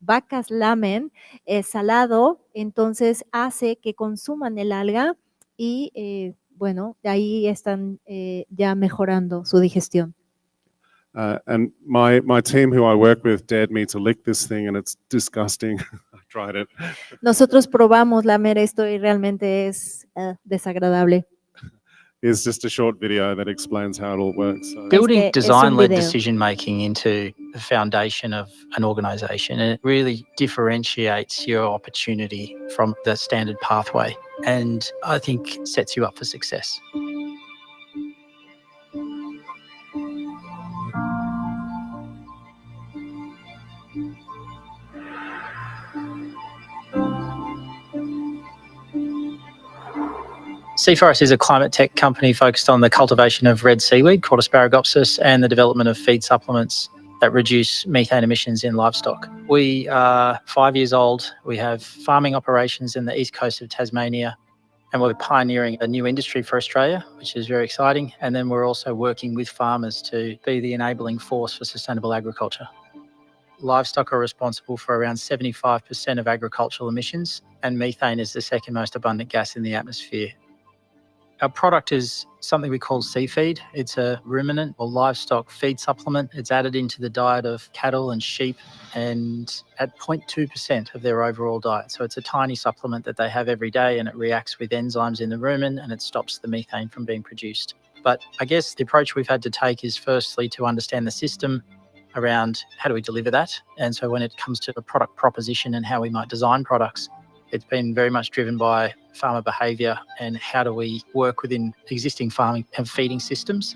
vacas lamen, salado, entonces hace que consuman el alga y bueno, ahí están ya mejorando su digestión. And my team who I work with dared me to lick this thing, and it's disgusting. I tried it. Nosotros probamos lamer esto y realmente es desagradable. Here's just a short video that explains how it all works. So. Building Es un design-led video. decision making into the foundation of an organisation, and it really differentiates your opportunity from the standard pathway, and I think sets you up for success. Seaforest is a climate tech company focused on the cultivation of red seaweed called Asparagopsis and the development of feed supplements that reduce methane emissions in livestock. We are 5 years old. We have farming operations in the east coast of Tasmania, and we're pioneering a new industry for Australia, which is very exciting. And then we're also working with farmers to be the enabling force for sustainable agriculture. Livestock are responsible for around 75% of agricultural emissions, and methane is the second most abundant gas in the atmosphere. Our product is something we call sea feed. It's a ruminant or livestock feed supplement. It's added into the diet of cattle and sheep, and at 0.2% of their overall diet. So it's a tiny supplement that they have every day, and it reacts with enzymes in the rumen, and it stops the methane from being produced. But I guess the approach we've had to take is firstly to understand the system around how do we deliver that. And so when it comes to the product proposition and how we might design products, it's been very much driven by farmer behaviour and how do we work within existing farming and feeding systems.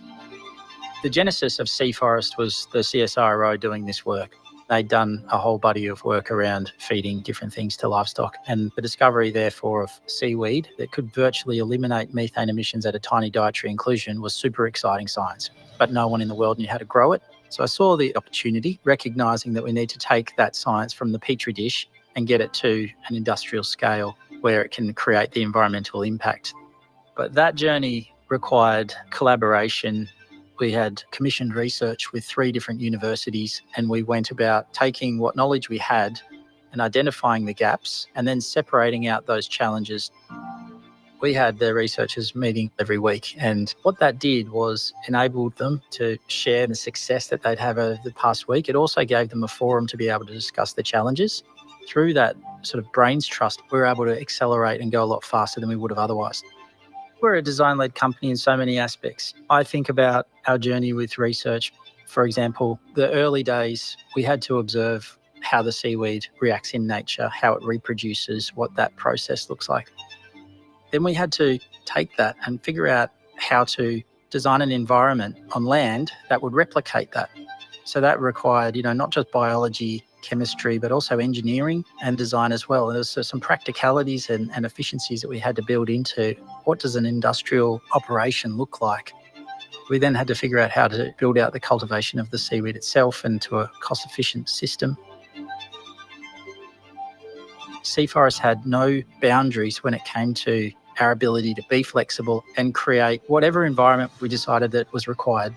The genesis of Seaforest was the CSIRO doing this work. They'd done a whole body of work around feeding different things to livestock, and the discovery therefore of seaweed that could virtually eliminate methane emissions at a tiny dietary inclusion was super exciting science, but no one in the world knew how to grow it. So I saw the opportunity, recognising that we need to take that science from the petri dish and get it to an industrial scale where it can create the environmental impact. But that journey required collaboration. We had commissioned research with 3 different universities, and we went about taking what knowledge we had and identifying the gaps and then separating out those challenges. We had the researchers meeting every week, and what that did was enabled them to share the success that they'd have over the past week. It also gave them a forum to be able to discuss the challenges. Through that sort of brains trust, we were able to accelerate and go a lot faster than we would have otherwise. We're a design-led company in so many aspects. I think about our journey with research. For example, the early days, we had to observe how the seaweed reacts in nature, how it reproduces, what that process looks like. Then we had to take that and figure out how to design an environment on land that would replicate that. So that required, not just biology, chemistry, but also engineering and design as well. And there's some practicalities and efficiencies that we had to build into what does an industrial operation look like. We then had to figure out how to build out the cultivation of the seaweed itself into a cost-efficient system. Sea Forest had no boundaries when it came to our ability to be flexible and create whatever environment we decided that was required.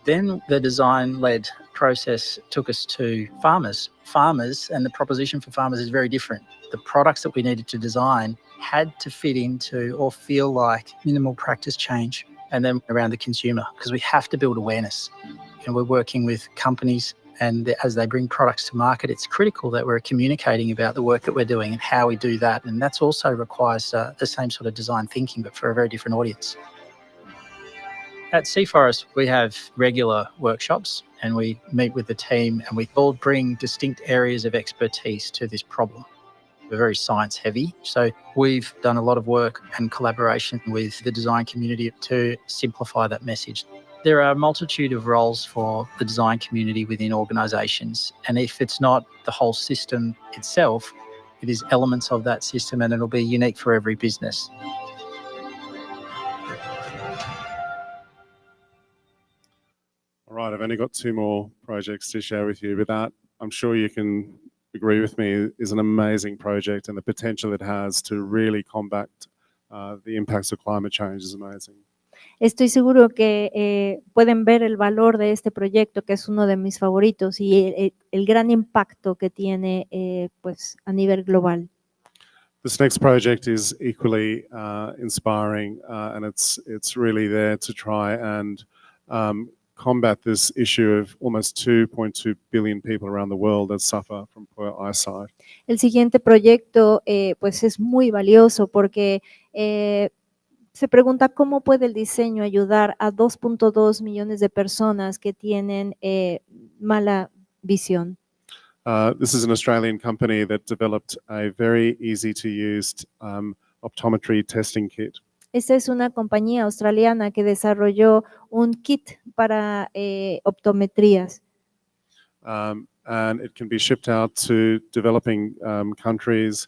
Then the design-led process took us to farmers. Farmers, and the proposition for farmers is very different. The products that we needed to design had to fit into or feel like minimal practice change. And then around the consumer, because we have to build awareness. We're working with companies, and as they bring products to market, it's critical that we're communicating about the work that we're doing and how we do that. And that also requires the same sort of design thinking, but for a very different audience. At Sea Forest, we have regular workshops and we meet with the team and we all bring distinct areas of expertise to this problem. We're very science heavy, so we've done a lot of work and collaboration with the design community to simplify that message. There are a multitude of roles for the design community within organisations, and if it's not the whole system itself, it is elements of that system, and it'll be unique for every business. All right, I've only got 2 more projects to share with you, but that, I'm sure you can agree with me, is an amazing project, and the potential it has to really combat the impacts of climate change is amazing. Estoy seguro que pueden ver el valor de este proyecto, que es uno de mis favoritos, y el gran impacto que tiene pues, a nivel global. This next project is equally inspiring, and it's really there to try and combat this issue of almost 2.2 billion people around the world that suffer from poor eyesight. El siguiente proyecto pues es muy valioso porque se pregunta cómo puede el diseño ayudar a 2.2 millones de personas que tienen mala visión. This is an Australian company that developed a very easy to use optometry testing kit. Esta es una compañía australiana que desarrolló un kit para optometrías. And it can be shipped out to developing countries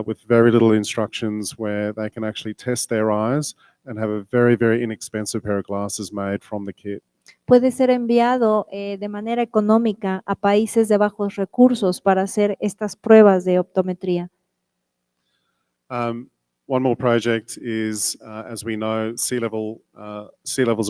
with very little instructions, where they can actually test their eyes and have a very, very inexpensive pair of glasses made from the kit. Puede ser enviado de manera económica a países de bajos recursos para hacer estas pruebas de optometría. One more project is, as we know, sea levels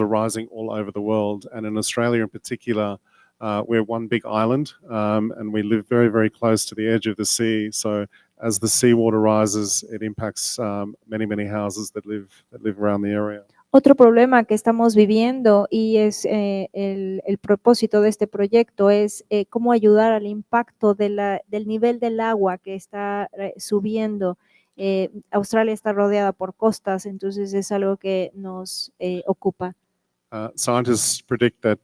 are rising all over the world, and in Australia in particular, we're one big island, and we live very, very close to the edge of the sea. So as the seawater rises, it impacts many, many houses that live around the area. Otro problema que estamos viviendo y es el propósito de este proyecto es cómo ayudar al impacto del nivel del agua que está subiendo. Australia está rodeada por costas, entonces es algo que nos ocupa. Scientists predict that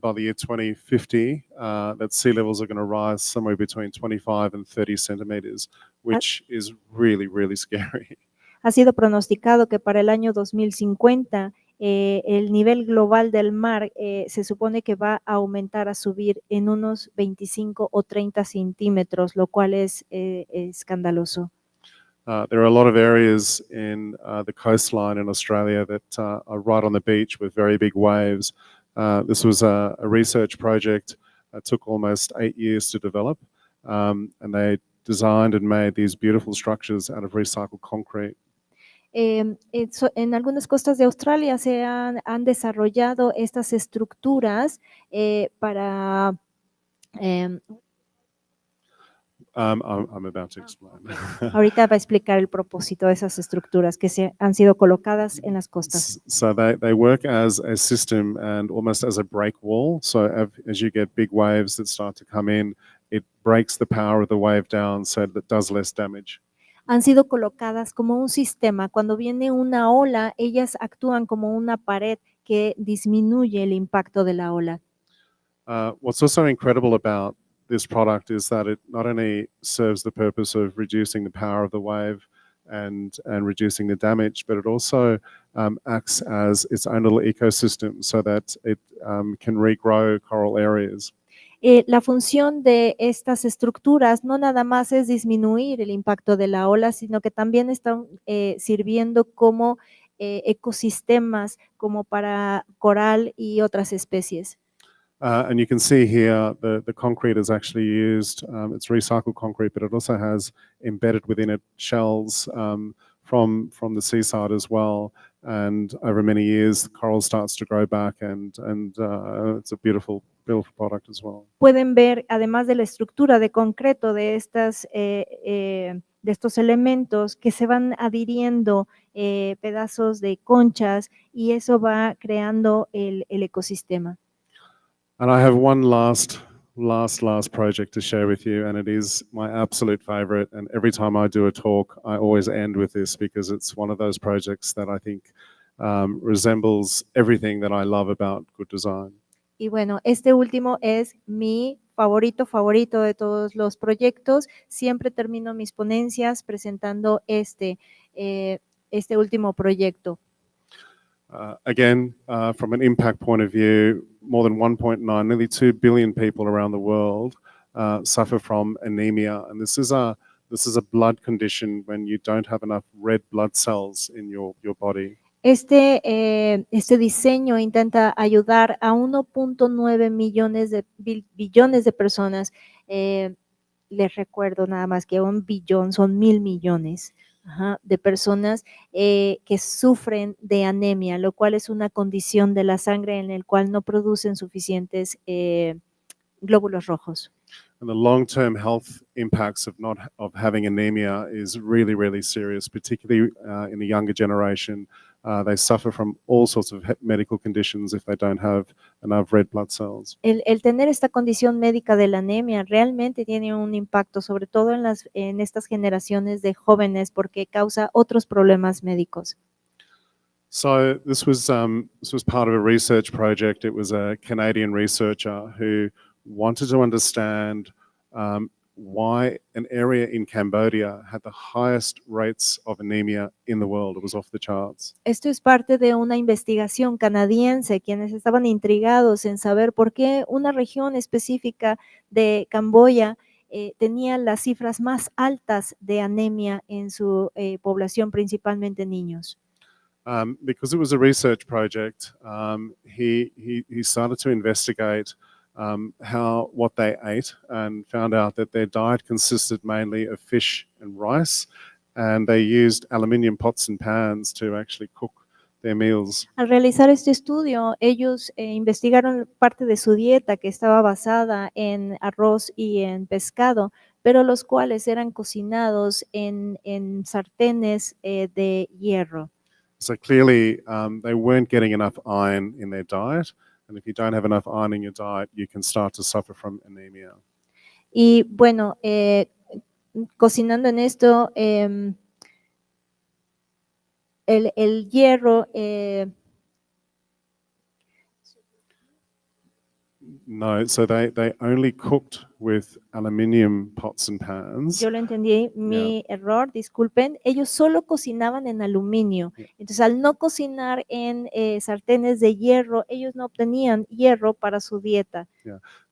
by the year 2050, that sea levels are going to rise somewhere between 25 and 30 centimeters, which is really, really scary. Ha sido pronosticado que para el año 2050 el nivel global del mar se supone que va a aumentar, a subir en unos 25 o 30 centímetros, lo cual es escandaloso. There are a lot of areas in the coastline in Australia that are right on the beach with very big waves. This was a research project that took almost 8 years to develop, and they designed and made these beautiful structures out of recycled concrete. En algunas costas de Australia se han desarrollado estas estructuras para... I'm about to explain. Ahorita va a explicar el propósito de esas estructuras que han sido colocadas en las costas. So they work as a system and almost as a break wall. So as you get big waves that start to come in, it breaks the power of the wave down so that it does less damage. Han sido colocadas como un sistema. Cuando viene una ola, ellas actúan como una pared que disminuye el impacto de la ola. What's also incredible about this product is that it not only serves the purpose of reducing the power of the wave, and reducing the damage, but it also acts as its own little ecosystem so that it can regrow coral areas. La función de estas estructuras no nada más es disminuir el impacto de la ola, sino que también están sirviendo como ecosistemas, como para coral y otras especies. And you can see here the concrete is actually used, it's recycled concrete, but it also has embedded within it shells from the seaside as well. And over many years, the coral starts to grow back, and it's a beautiful product as well. Pueden ver, además de la estructura de concreto de estos elementos, que se van adhiriendo pedazos de conchas y eso va creando el ecosistema. And I have one last project to share with you, and it is my absolute favorite. And every time I do a talk, I always end with this because it's one of those projects that I think resembles everything that I love about good design. Y bueno, este último es mi favorito de todos los proyectos. Siempre termino mis ponencias presentando este último proyecto. Again, from an impact point of view, more than 1.9, nearly 2 billion people around the world suffer from anemia, and this is a blood condition when you don't have enough red blood cells in your body. Este diseño intenta ayudar a 1.9 billones de personas. Les recuerdo nada más que 1 billón son 1.000 millones de personas que sufren de anemia, lo cual es una condición de la sangre en el cual no producen suficientes glóbulos rojos. And the long-term health impacts of having anemia is really, really serious, particularly in the younger generation. They suffer from all sorts of medical conditions if they don't have enough red blood cells. El tener esta condición médica de la anemia realmente tiene un impacto, sobre todo en estas generaciones de jóvenes, porque causa otros problemas médicos. So this was part of a research project. It was a Canadian researcher who wanted to understand why an area in Cambodia had the highest rates of anemia in the world. It was off the charts. Esto es parte de una investigación canadiense, quienes estaban intrigados en saber por qué una región específica de Camboya tenía las cifras más altas de anemia en su población, principalmente niños. Because it was a research project, he started to investigate what they ate and found out that their diet consisted mainly of fish and rice, and they used aluminium pots and pans to actually cook their meals. Al realizar este estudio, ellos investigaron parte de su dieta que estaba basada en arroz y en pescado, pero los cuales eran cocinados en sartenes de hierro. So clearly, they weren't getting enough iron in their diet, and if you don't have enough iron in your diet, you can start to suffer from anemia. Y bueno, cocinando en esto, el hierro No, so they only cooked with aluminium pots and pans. yo lo entendí, mi error, disculpen, ellos solo cocinaban en aluminio. Entonces, al no cocinar en sartenes de hierro, ellos no obtenían hierro para su dieta.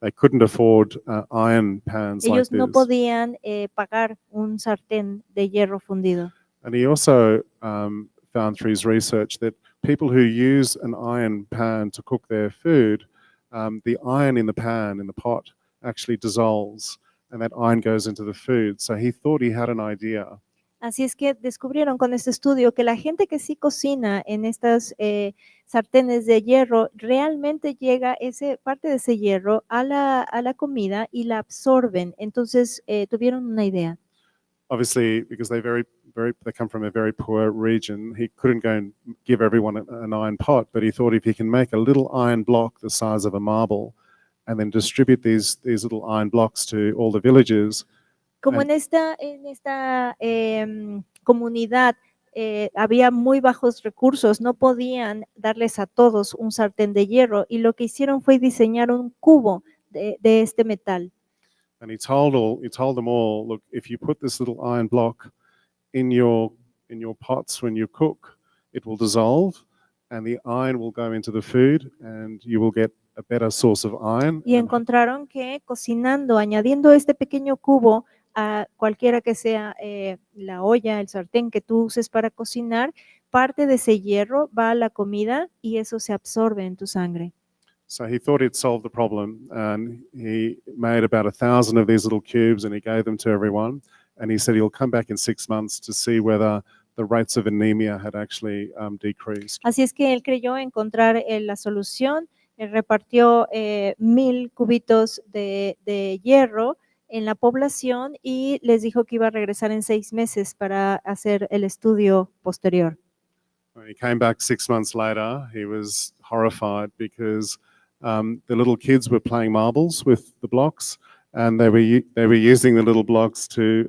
They couldn't afford iron pans Ellos like no this. podían pagar un sartén de hierro fundido. And he also found through his research that people who use an iron pan to cook their food, the iron in the pan, in the pot, actually dissolves, and that iron goes into the food. So he thought he had an idea. Así es que descubrieron con este estudio que la gente que sí cocina en estas sartenes de hierro, realmente llega parte de ese hierro a la comida y la absorben. Entonces tuvieron una idea. Obviously, because they come from a very poor region, he couldn't go and give everyone an iron pot, but he thought if he can make a little iron block the size of a marble and then distribute these little iron blocks to all the villages. Como en esta comunidad había muy bajos recursos, no podían darles a todos un sartén de hierro y lo que hicieron fue diseñar un cubo de este metal. And he told them all, look, if you put this little iron block in your in your pots when you cook, it will dissolve and the iron will go into the food and you will get a better source of iron. Y And encontraron que cocinando, añadiendo este pequeño cubo a cualquiera que sea la olla, el sartén que tú uses para cocinar, parte de ese hierro va a la comida y eso se absorbe en tu sangre. so he thought he'd solved the problem and he made about 1,000 of these little cubes and he gave them to everyone. And he said he'll come back in 6 months to see whether the rates of anemia had actually decreased. Así es que él creyó encontrar la solución, repartió 1,000 cubitos de hierro en la población y les dijo que iba a regresar en 6 meses para hacer el estudio posterior. When he came back 6 months later, he was horrified because the little kids were playing marbles with the blocks, and they were using the little blocks to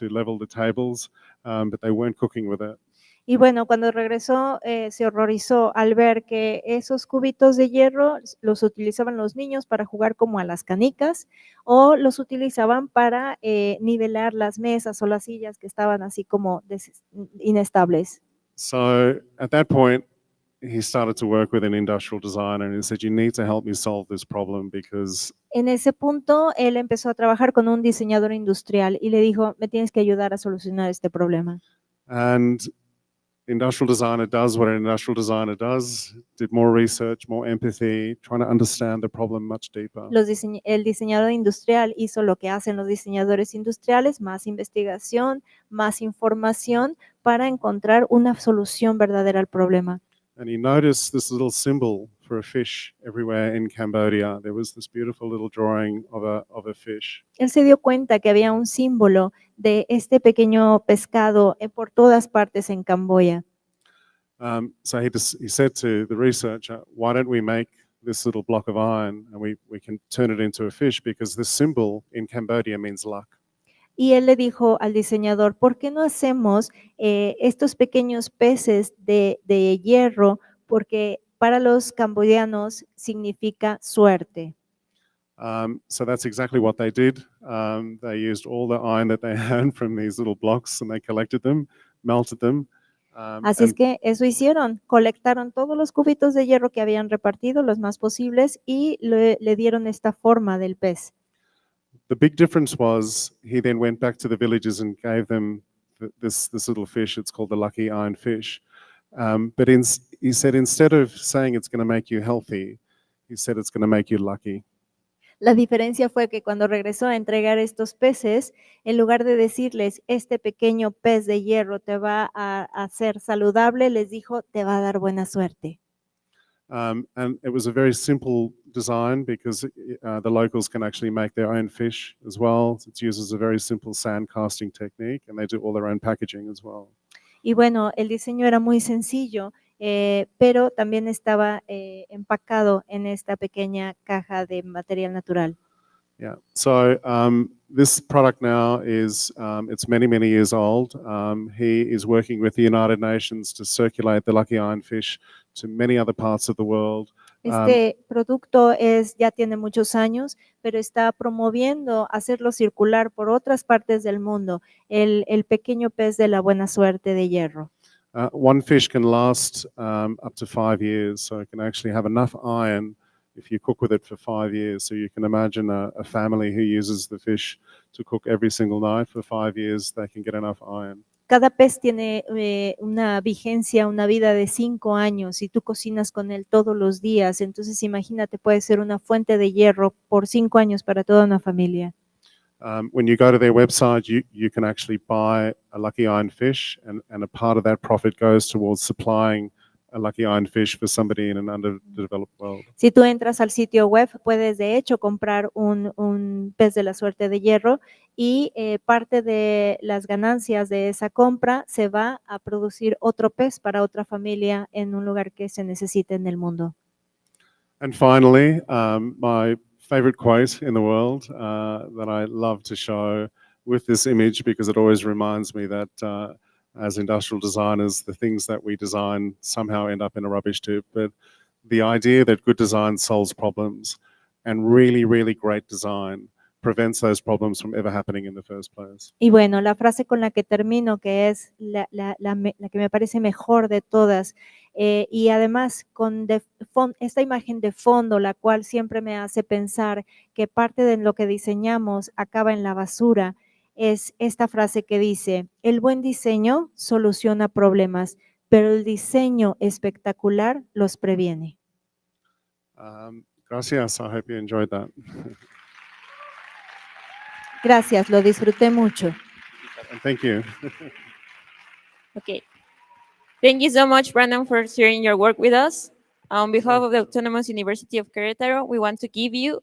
level the tables, but they weren't cooking with it. Y bueno, cuando regresó, se horrorizó al ver que esos cubitos de hierro los utilizaban los niños para jugar como a las canicas o los utilizaban para nivelar las mesas o las sillas que estaban así como inestables. So at that point, he started to work with an industrial designer and he said, "You need to help me solve this problem because En ese punto, él empezó a trabajar con un diseñador industrial y le dijo, me tienes que ayudar a solucionar este problema. And industrial designer does what an industrial designer does, did more research, more empathy, trying to understand the problem much deeper. El diseñador industrial hizo lo que hacen los diseñadores industriales, más investigación, más información para encontrar una solución verdadera al problema. And he noticed this little symbol for a fish everywhere in Cambodia. There was this beautiful little drawing of a fish. Él se dio cuenta que había un símbolo de este pequeño pescado por todas partes en Camboya. So he said to the researcher, why don't we make this little block of iron and we can turn it into a fish because this symbol in Cambodia means luck. Y él le dijo al diseñador, ¿por qué no hacemos estos pequeños peces de hierro? Porque para los camboyanos significa suerte. So that's exactly what they did. They used all the iron that they had from these little blocks and they collected them, melted them. Así es And que eso hicieron, colectaron todos los cubitos de hierro que habían repartido, los más posibles, y le dieron esta forma del pez. the big difference was he then went back to the villages and gave them this little fish. It's called the lucky iron fish. But he said instead of saying it's going to make you healthy, he said it's going to make you lucky. La diferencia fue que cuando regresó a entregar estos peces, en lugar de decirles, este pequeño pez de hierro te va a hacer saludable, les dijo, te va a dar buena suerte. And it was a very simple design because the locals can actually make their own fish as well. It uses a very simple sand casting technique and they do all their own packaging as well. Y bueno, el diseño era muy sencillo, pero también estaba empacado en esta pequeña caja de material natural. Yeah. So this product now is it's many years old. He is working with the United Nations to circulate the lucky iron fish to many other parts of the world. Este producto ya tiene muchos años, pero está promoviendo hacerlo circular por otras partes del mundo, el pequeño pez de la buena suerte de hierro. One fish can last up to 5 years, so it can actually have enough iron if you cook with it for 5 years. So you can imagine a family who uses the fish to cook every single night for 5 years, they can get enough iron. Cada pez tiene una vigencia, una vida de 5 años y tú cocinas con él todos los días. Entonces imagínate, puede ser una fuente de hierro por 5 años para toda una familia. When you go to their website, you can actually buy a lucky iron fish and a part of that profit goes towards supplying a lucky iron fish for somebody in an underdeveloped world. Si tú entras al sitio web, puedes de hecho comprar un pez de la suerte de hierro y parte de las ganancias de esa compra se va a producir otro pez para otra familia en un lugar que se necesite en el mundo. And finally, my favorite quote in the world that I love to show with this image because it always reminds me that as industrial designers, the things that we design somehow end up in a rubbish tip. But the idea that good design solves problems and really great design prevents those problems from ever happening in the first place. Y bueno, la frase con la que termino, que es la que me parece mejor de todas, y además con esta imagen de fondo, la cual siempre me hace pensar que parte de lo que diseñamos acaba en la basura, es esta frase que dice: el buen diseño soluciona problemas, pero el diseño espectacular los previene. Gracias. I hope you enjoyed that. Gracias, lo disfruté mucho. And thank you. Okay. Thank you so much, Brandon, for sharing your work with us. On behalf of the Autonomous University of Querétaro, we want to give you.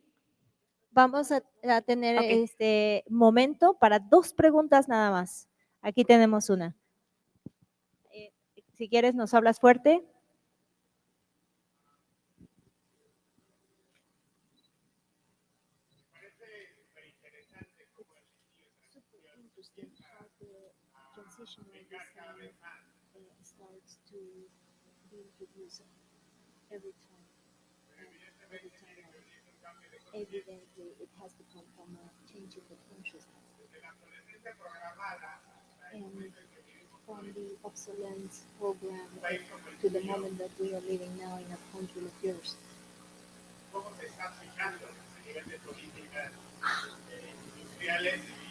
Vamos a tener Ok. este momento para 2 preguntas nada más. Aquí tenemos una. Si quieres, nos hablas fuerte. Evidently, it has to come from a change in the consciousness. And from the obsolescence program to the moment that we are living now in a country like yours.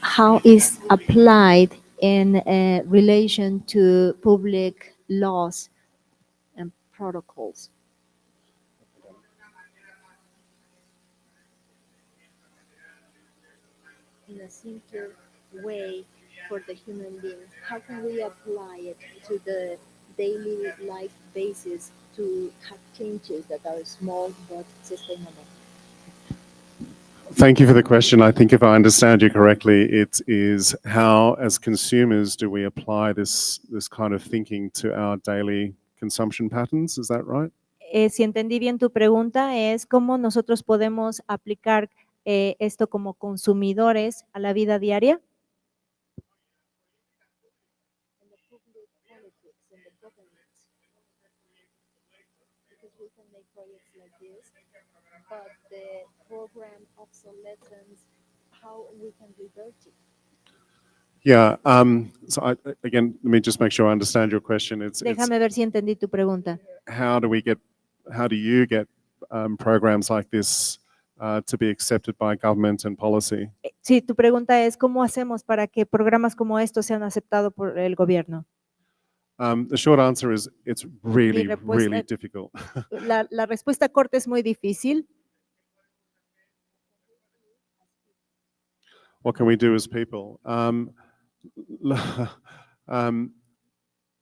How is applied in relation to public laws and protocols? In a simpler way for the human being, how can we apply it to the daily life basis to have changes that are small but sustainable? Thank you for the question. I think if I understand you correctly, it is how, as consumers, do we apply this kind of thinking to our daily consumption patterns? Is that right? Si entendí bien tu pregunta, es cómo nosotros podemos aplicar esto como consumidores a la vida diaria. Yeah. So again, let me just make sure I understand your question. It's Déjame ver si entendí tu pregunta. how do you get programs like this to be accepted by government and policy? Sí, tu pregunta es cómo hacemos para que programas como estos sean aceptados por el gobierno. The short answer is it's really, respuesta- really difficult. La respuesta corta es muy difícil. What can we do as people?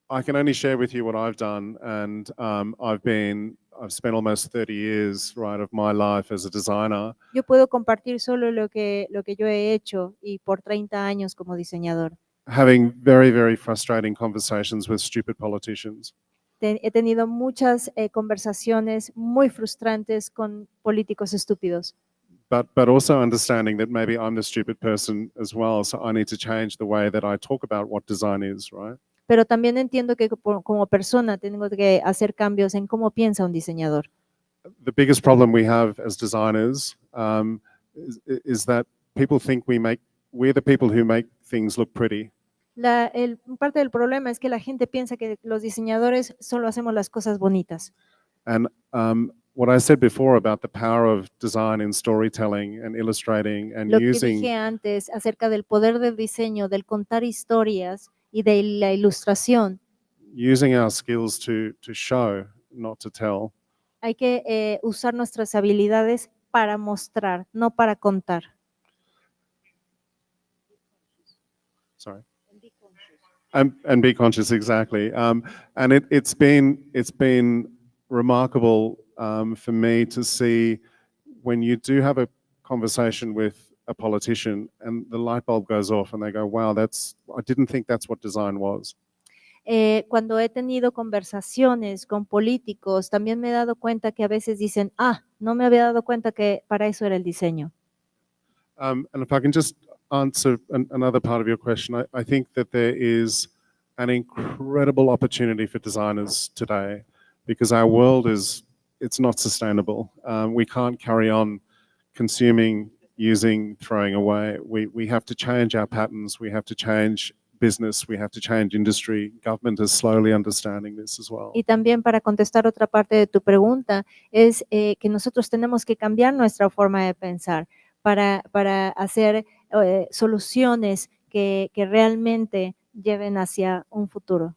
I can only share with you what I've done, and I've spent almost 30 years, right, of my life as a designer, Yo puedo compartir solo lo que yo he hecho y por 30 años como diseñador. having very, very frustrating conversations with stupid politicians. He tenido muchas conversaciones muy frustrantes con políticos estúpidos, But also understanding that maybe I'm the stupid person as well, so I need to change the way that I talk about what design is, right? pero también entiendo que como persona tengo que hacer cambios en cómo piensa un diseñador. The biggest problem we have as designers is that people think we're the people who make things look pretty. Parte del problema es que la gente piensa que los diseñadores solo hacemos las cosas bonitas. And what I said before about the power of design in storytelling and illustrating and Lo que using dije antes acerca del poder del diseño, del contar historias y de la ilustración, our skills to show, not to tell. hay que usar nuestras habilidades para mostrar, no para contar. Sorry. And be conscious, exactly. And it's been remarkable for me to see when you do have a conversation with a politician and the light bulb goes off and they go, wow, I didn't think that's what design was. Cuando he tenido conversaciones con políticos, también me he dado cuenta que a veces dicen, no me había dado cuenta que para eso era el diseño. And if I can just answer another part of your question, I think that there is an incredible opportunity for designers today because our world it's not sustainable. We can't carry on consuming using, throwing away. We have to change our patterns. We have to change business. We have to change industry. Government is slowly understanding this as well. Y también para contestar otra parte de tu pregunta, es que nosotros tenemos que cambiar nuestra forma de pensar para hacer soluciones que realmente lleven hacia un futuro.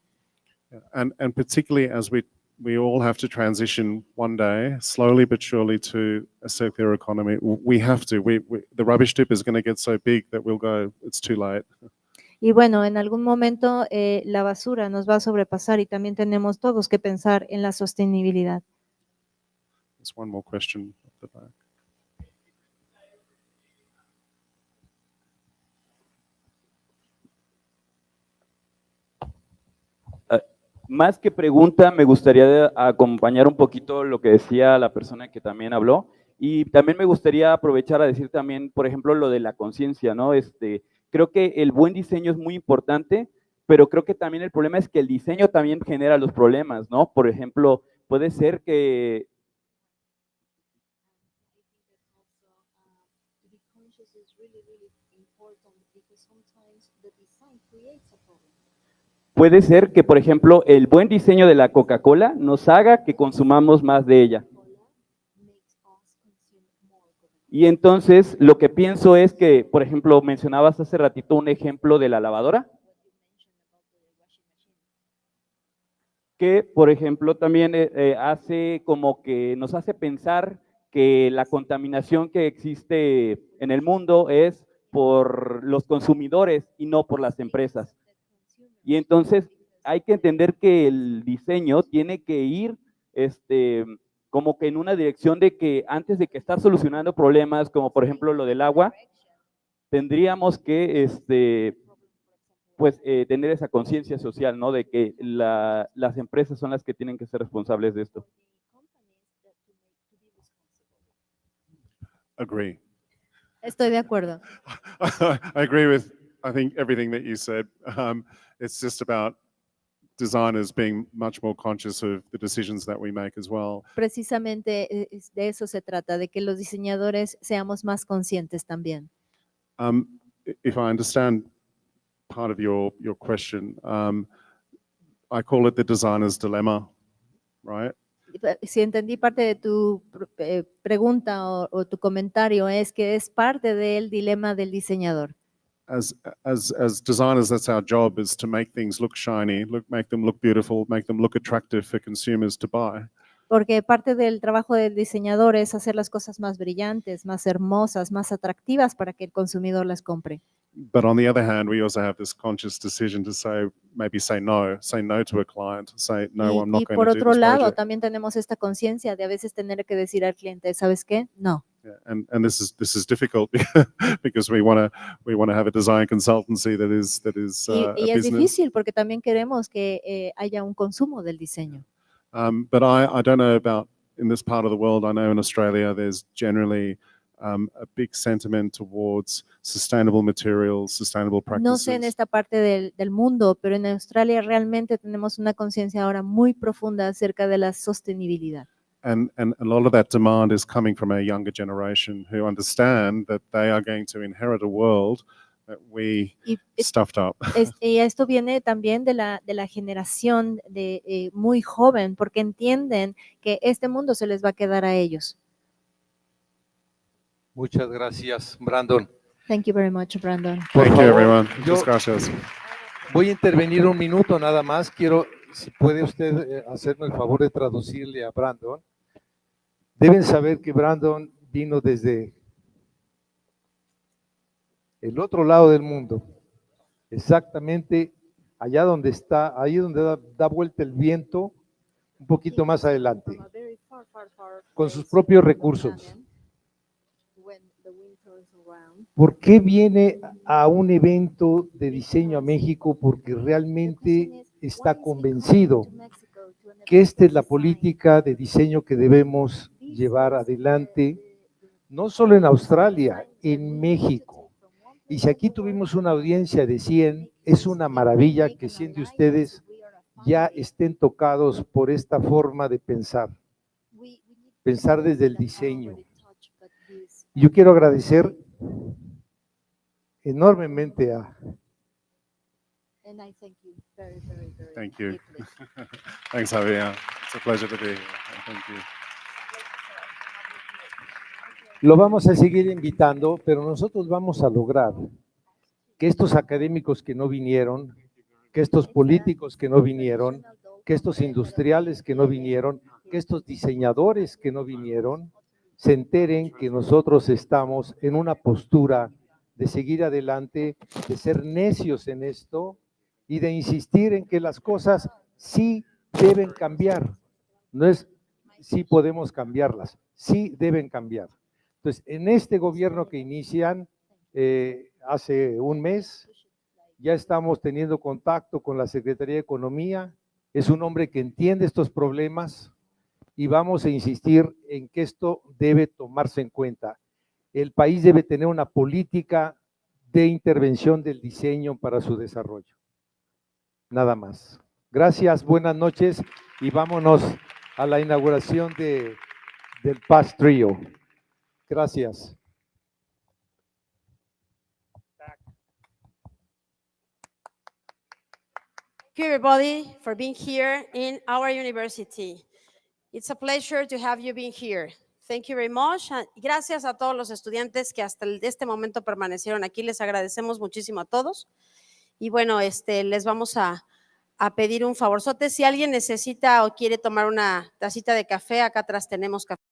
And particularly as we all have to transition one day, slowly but surely, to a circular economy. We have to. The rubbish tip is going to get so big that we'll go, it's too late. Y bueno, en algún momento la basura nos va a sobrepasar y también tenemos todos que pensar en la sostenibilidad. There's one more question at the back. Más que pregunta, me gustaría acompañar un poquito lo que decía la persona que también habló, y también me gustaría aprovechar a decir también, por ejemplo, lo de la conciencia, ¿no? Creo que el buen diseño es muy importante, pero creo que también el problema es que el diseño también genera los problemas, ¿no? Por ejemplo, puede ser que por ejemplo, el buen diseño de la Coca-Cola nos haga que consumamos más de ella. Y entonces lo que pienso es que, por ejemplo, mencionabas hace ratito un ejemplo de la lavadora, que, por ejemplo, también hace como que nos hace pensar que la contaminación que existe en el mundo es por los consumidores y no por las empresas. Y entonces hay que entender que el diseño tiene que ir como que en una dirección de que antes de que estar solucionando problemas, como por ejemplo lo del agua, tendríamos que tener esa conciencia social, ¿no? De que las empresas son las que tienen que ser responsables de esto. Agree. Estoy de acuerdo. I agree with, I think, everything that you said. It's just about designers being much more conscious of the decisions that we make as well. Precisamente de eso se trata, de que los diseñadores seamos más conscientes también. If I understand part of your question, I call it the designer's dilemma, right? Si entendí parte de tu pregunta o tu comentario, es que es parte del dilema del diseñador. As designers, that's our job, is to make things look shiny, make them look beautiful, make them look attractive for consumers to buy. Porque parte del trabajo del diseñador es hacer las cosas más brillantes, más hermosas, más atractivas para que el consumidor las compre. But on the other hand, we also have this conscious decision to say no to a client, say no, I'm not Y going por to do otro this lado, project. también tenemos esta conciencia de a veces tener que decir al cliente, ¿sabes qué? No. Yeah, and this is difficult because we want to have a design consultancy that is Y a es business. difícil porque también queremos que haya un consumo del diseño. But I don't know about in this part of the world. I know in Australia there's generally a big sentiment towards sustainable materials, sustainable No sé en practices. esta parte del mundo, pero en Australia realmente tenemos una conciencia ahora muy profunda acerca de la sostenibilidad. And a lot of that demand is coming from a younger generation who understand that they are going to inherit a world that we stuffed up. Y esto viene también de la generación muy joven, porque entienden que este mundo se les va a quedar a ellos. Muchas gracias, Brandon. Thank you very much, Brandon. Por Thank you, favor, everyone. yo Muchas gracias. voy a intervenir un minuto nada más. Quiero, si puede usted hacerme el favor de traducirle a Brandon. Deben saber que Brandon vino desde el otro lado del mundo, exactamente allá donde está, ahí donde da vuelta el viento, un poquito más adelante, con sus propios recursos. ¿Por qué viene a un evento de diseño a México? Porque realmente está convencido que esta es la política de diseño que debemos llevar adelante, no solo en Australia, en México. Y si aquí tuvimos una audiencia de 100, es una maravilla que 100 de ustedes ya estén tocados por esta forma de pensar desde el diseño. Yo quiero agradecer enormemente a... Thank you. Thanks, Javier. It's a pleasure to be here. Thank you. Lo vamos a seguir invitando, pero nosotros vamos a lograr que estos académicos que no vinieron, que estos políticos que no vinieron, que estos industriales que no vinieron, que estos diseñadores que no vinieron, se enteren que nosotros estamos en una postura de seguir adelante, de ser necios en esto y de insistir en que las cosas sí deben cambiar. No es sí podemos cambiarlas, sí deben cambiar. Entonces, en este gobierno que inician hace un mes, ya estamos teniendo contacto con la Secretaría de Economía, es un hombre que entiende estos problemas y vamos a insistir en que esto debe tomarse en cuenta. El país debe tener una política de intervención del diseño para su desarrollo. Nada más. Gracias, buenas noches y vámonos a la inauguración del Paz Trio. Gracias. Thank you, everybody, for being here in our university. It's a pleasure to have you being here. Thank you very much. Gracias a todos los estudiantes que hasta este momento permanecieron aquí. Les agradecemos muchísimo a todos. Y bueno, les vamos a pedir un favorzote. Si alguien necesita o quiere tomar una tacita de café, acá atrás tenemos café.